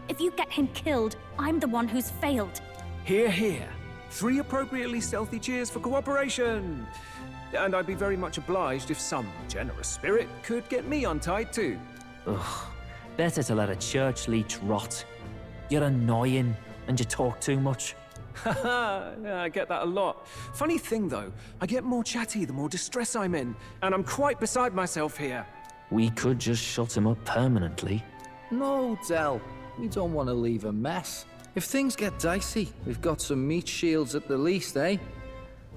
If you get him killed, I'm the one who's failed. Hear, hear. 3 appropriately stealthy cheers for cooperation. And I'd be very much obliged if some generous spirit could get me untied too. Ugh, better to let a church leech rot. You're annoying, and you talk too much. Haha, yeah, I get that a lot. Funny thing though, I get more chatty the more distress I'm in, and I'm quite beside myself here. We could just shut him up permanently. No, Del. We don't want to leave a mess. If things get dicey, we've got some meat shields at the least, eh?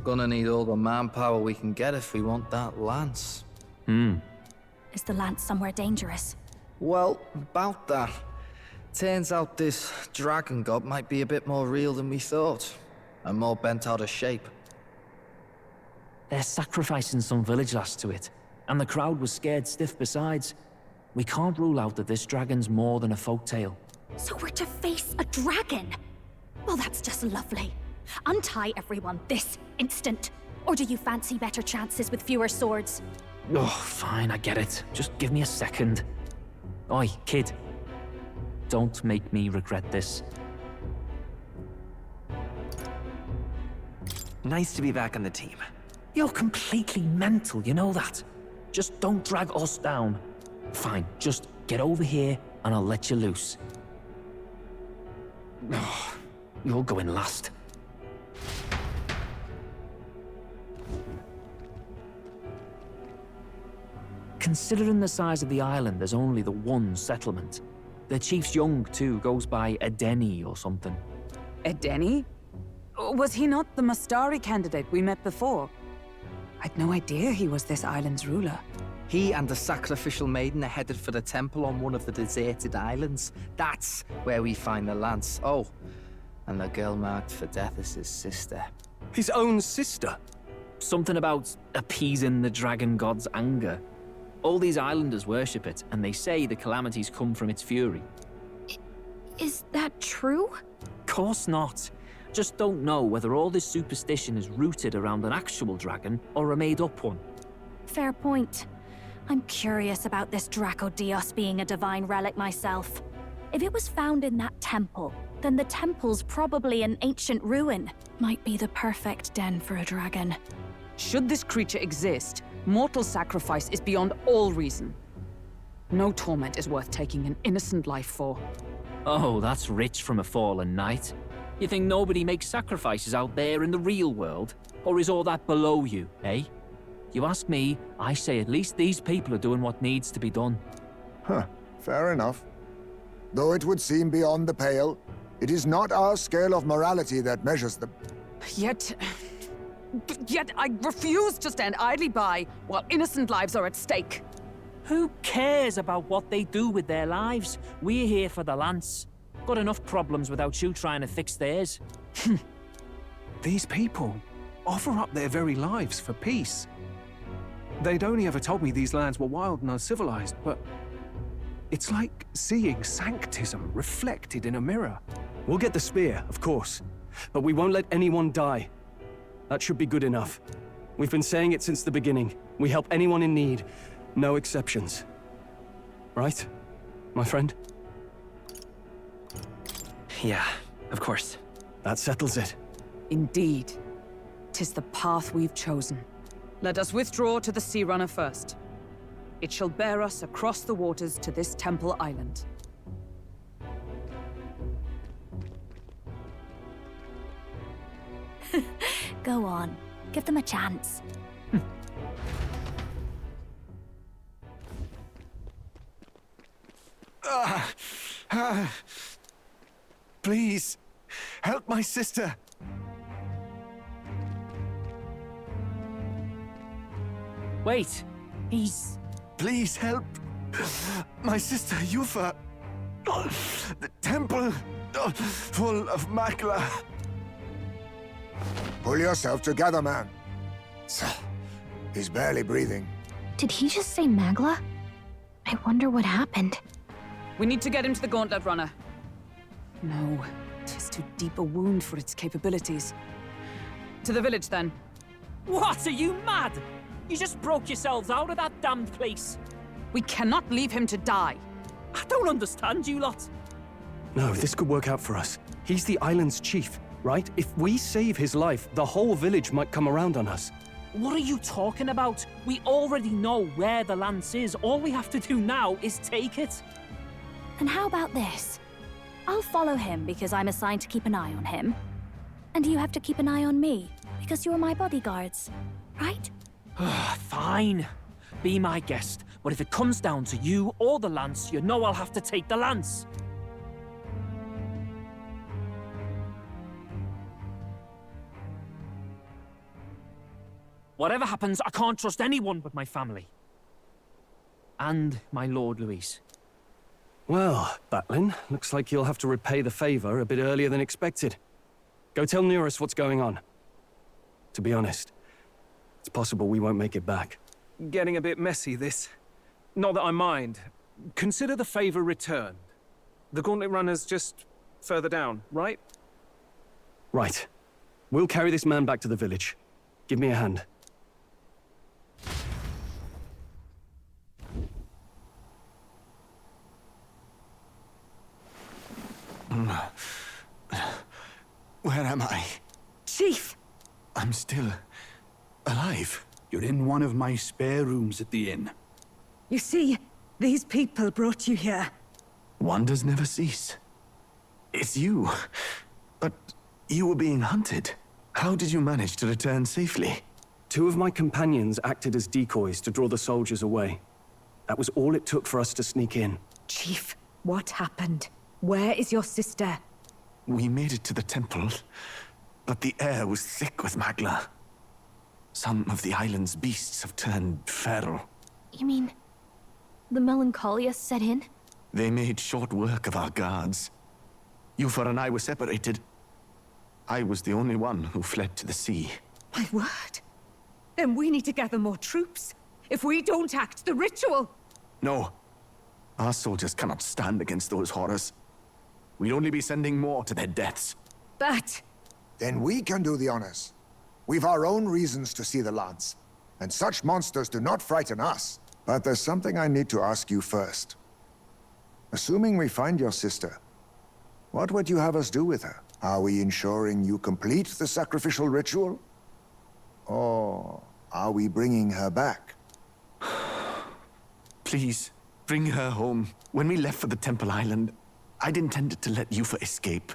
Gonna need all the manpower we can get if we want that lance. Is the lance somewhere dangerous? Well, about that. Turns out this dragon god might be a bit more real than we thought. And more bent out of shape. They're sacrificing some village lass to it, and the crowd was scared stiff besides. We can't rule out that this dragon's more than a folktale. So we're to face a dragon? Well, that's just lovely. Untie everyone this instant. Or do you fancy better chances with fewer swords? Oh, fine, I get it. Just give me a second. Oi, kid. Don't make me regret this. Nice to be back on the team. You're completely mental, you know that? Just don't drag us down. Fine, just get over here and I'll let you loose. Oh, you're going last. Considering the size of the island, there's only the one settlement. The chief's young, too, goes by Edeni or something. Edeni? Was he not the Mustari candidate we met before? I'd no idea he was this island's ruler. He and the sacrificial maiden are headed for the temple on one of the deserted islands. That's where we find the lance. Oh, and the girl marked for death is his sister. His own sister? Something about appeasing the dragon god's anger. All these islanders worship it, and they say the calamities come from its fury. Is that true? Course not. Just don't know whether all this superstition is rooted around an actual dragon or a made-up one. Fair point. I'm curious about this Dracodios being a divine relic myself. If it was found in that temple, then the temple's probably an ancient ruin. Might be the perfect den for a dragon. Should this creature exist, mortal sacrifice is beyond all reason. No torment is worth taking an innocent life for. Oh, that's rich from a fallen knight. You think nobody makes sacrifices out there in the real world? Or is all that below you, eh? You ask me, I say at least these people are doing what needs to be done. Huh, fair enough. Though it would seem beyond the pale, it is not our scale of morality that measures them. Yet I refuse to stand idly by while innocent lives are at stake. Who cares about what they do with their lives? We're here for the lance. Got enough problems without you trying to fix theirs. These people offer up their very lives for peace. They'd only ever told me these lands were wild and uncivilized, but it's like seeing sanctism reflected in a mirror. We'll get the spear, of course, but we won't let anyone die. That should be good enough. We've been saying it since the beginning. We help anyone in need, no exceptions. Right, my friend? Yeah, of course. That settles it. Indeed. 'Tis the path we've chosen. Let us withdraw to the Sea Runner first. It shall bear us across the waters to this temple island. Go on. Give them a chance. Please, help my sister. Wait, he's... Please help. My sister, Yufa. The temple, full of Makla. Pull yourself together, man. He's barely breathing. Did he just say Magla? I wonder what happened. We need to get him to the Gauntlet Runner. No, 'tis too deep a wound for its capabilities. To the village, then. What, are you mad? You just broke yourselves out of that damned place. We cannot leave him to die. I don't understand you lot. No, this could work out for us. He's the island's chief, right? If we save his life, the whole village might come around on us. What are you talking about? We already know where the lance is. All we have to do now is take it. And how about this? I'll follow him because I'm assigned to keep an eye on him. And you have to keep an eye on me because you're my bodyguards, right? Fine. Be my guest. But if it comes down to you or the lance, you know I'll have to take the lance. Whatever happens, I can't trust anyone but my family. And my Lord Luis. Well, Batlin, looks like you'll have to repay the favor a bit earlier than expected. Go tell Neurus what's going on. To be honest, it's possible we won't make it back. Getting a bit messy, this. Not that I mind. Consider the favor returned. The Gauntlet Runner's just further down, right? Right. We'll carry this man back to the village. Give me a hand. Where am I? Chief! I'm still alive. You're in one of my spare rooms at the inn. You see, these people brought you here. Wonders never cease. It's you. But you were being hunted. How did you manage to return safely? 2 of my companions acted as decoys to draw the soldiers away. That was all it took for us to sneak in. Chief, what happened? Where is your sister? We made it to the temple, but the air was thick with Magla. Some of the island's beasts have turned feral. You mean the melancholia set in? They made short work of our guards. Yufa and I were separated. I was the only one who fled to the sea. My word. Then we need to gather more troops. If we don't act, the ritual... No. Our soldiers cannot stand against those horrors. We'd only be sending more to their deaths. But... Then we can do the honors. We've our own reasons to see the lance, and such monsters do not frighten us. But there's something I need to ask you first. Assuming we find your sister, what would you have us do with her? Are we ensuring you complete the sacrificial ritual? Or are we bringing her back? Please, bring her home. When we left for the Temple Island, I'd intended to let Yufa escape.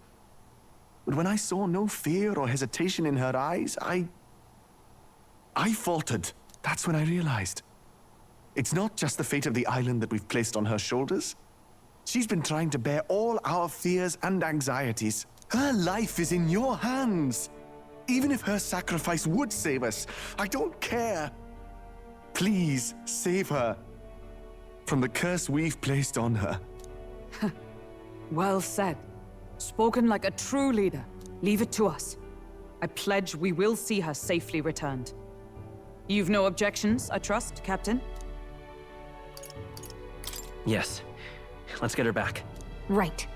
But when I saw no fear or hesitation in her eyes, I faltered. That's when I realized. It's not just the fate of the island that we've placed on her shoulders. She's been trying to bear all our fears and anxieties. Her life is in your hands. Even if her sacrifice would save us, I don't care. Please, save her from the curse we've placed on her. Well said. Spoken like a true leader. Leave it to us. I pledge we will see her safely returned. You've no objections, I trust, Captain? Yes. Let's get her back. Right.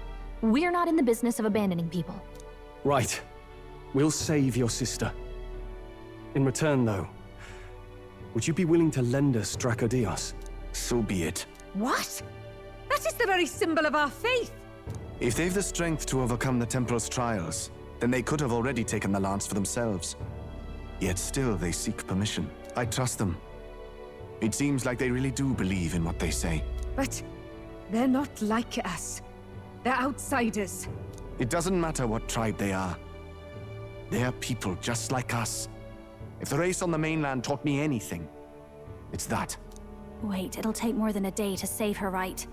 We're not in the business of abandoning people. Right. We'll save your sister. In return, though, would you be willing to lend us Dracodios? So be it. What? That is the very symbol of our faith! If they've the strength to overcome the Templars' trials, then they could have already taken the lance for themselves. Yet still they seek permission. I trust them. It seems like they really do believe in what they say. But they're not like us. They're outsiders. It doesn't matter what tribe they are. They're people just like us. If the race on the mainland taught me anything, it's that. Wait, it'll take more than a day to save her, right?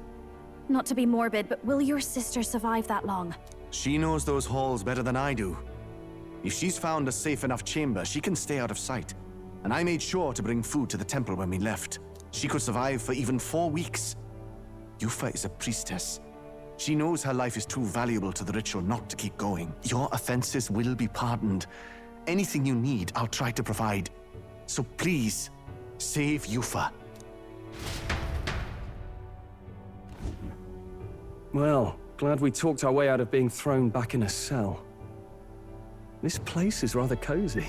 Not to be morbid, but will your sister survive that long? She knows those halls better than I do. If she's found a safe enough chamber, she can stay out of sight. And I made sure to bring food to the temple when we left. She could survive for even 4 weeks. Yufa is a priestess. She knows her life is too valuable to the ritual not to keep going. Your offenses will be pardoned. Anything you need, I'll try to provide. So please, save Yufa. Well, glad we talked our way out of being thrown back in a cell. This place is rather cozy,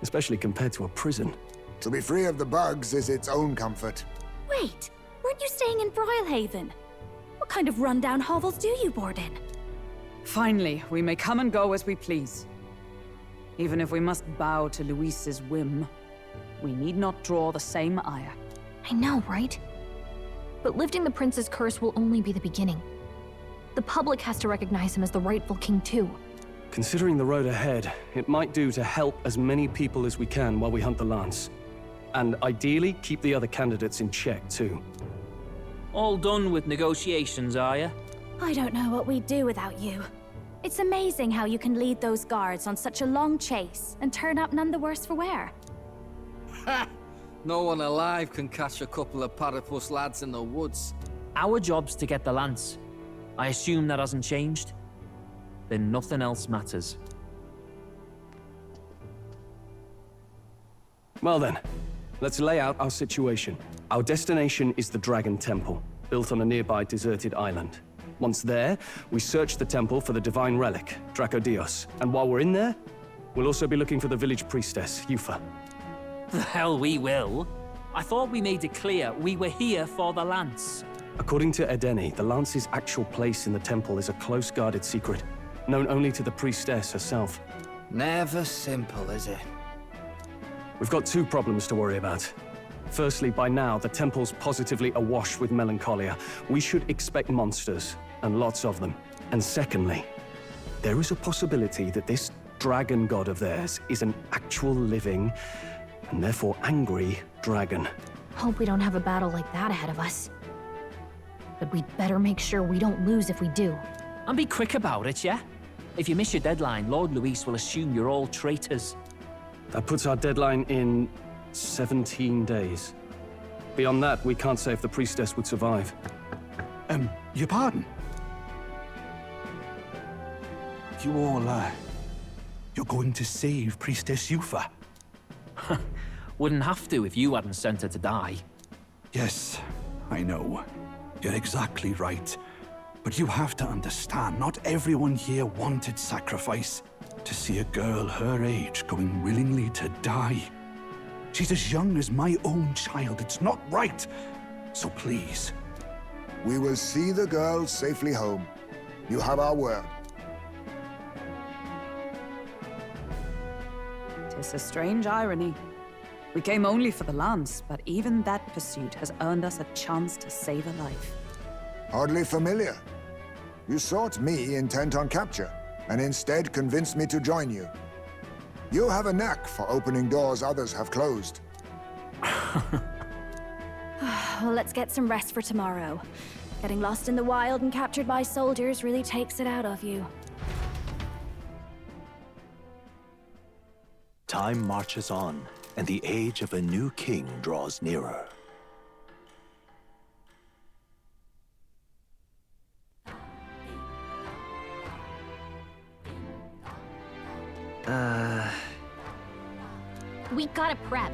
especially compared to a prison. To be free of the bugs is its own comfort. Wait, weren't you staying in Broilhaven? What kind of rundown hovels do you board in? Finally, we may come and go as we please. Even if we must bow to Luis's whim, we need not draw the same ire. I know, right? But lifting the prince's curse will only be the beginning. The public has to recognize him as the rightful king too. Considering the road ahead, it might do to help as many people as we can while we hunt the lance. And ideally, keep the other candidates in check too. All done with negotiations, are ya? I don't know what we'd do without you. It's amazing how you can lead those guards on such a long chase and turn up none the worse for wear. No one alive can catch a couple of platypus lads in the woods. Our job's to get the lance. I assume that hasn't changed? Then nothing else matters. Well then, let's lay out our situation. Our destination is the Dragon Temple, built on a nearby deserted island. Once there, we search the temple for the divine relic, Dracodios. And while we're in there, we'll also be looking for the village priestess, Yufa. The hell we will. I thought we made it clear we were here for the lance. According to Edeni, the lance's actual place in the temple is a close-guarded secret, known only to the priestess herself. Never simple, is it? We've got two problems to worry about. Firstly, by now, the temple's positively awash with melancholia. We should expect monsters, and lots of them. And secondly, there is a possibility that this dragon god of theirs is an actual living, and therefore angry, dragon. Hope we don't have a battle like that ahead of us. But we'd better make sure we don't lose if we do. And be quick about it, yeah? If you miss your deadline, Lord Luis will assume you're all traitors. That puts our deadline in 17 days. Beyond that, we can't say if the priestess would survive. Your pardon? You all, you're going to save Priestess Yufa? Wouldn't have to if you hadn't sent her to die. Yes, I know. You're exactly right. But you have to understand, not everyone here wanted sacrifice. To see a girl her age going willingly to die. She's as young as my own child. It's not right. So please. We will see the girl safely home. You have our word. 'Tis a strange irony. We came only for the lance, but even that pursuit has earned us a chance to save a life. Hardly familiar. You sought me intent on capture, and instead convinced me to join you. You have a knack for opening doors others have closed. Well, let's get some rest for tomorrow. Getting lost in the wild and captured by soldiers really takes it out of you. Time marches on, and the age of a new king draws nearer. We gotta prep.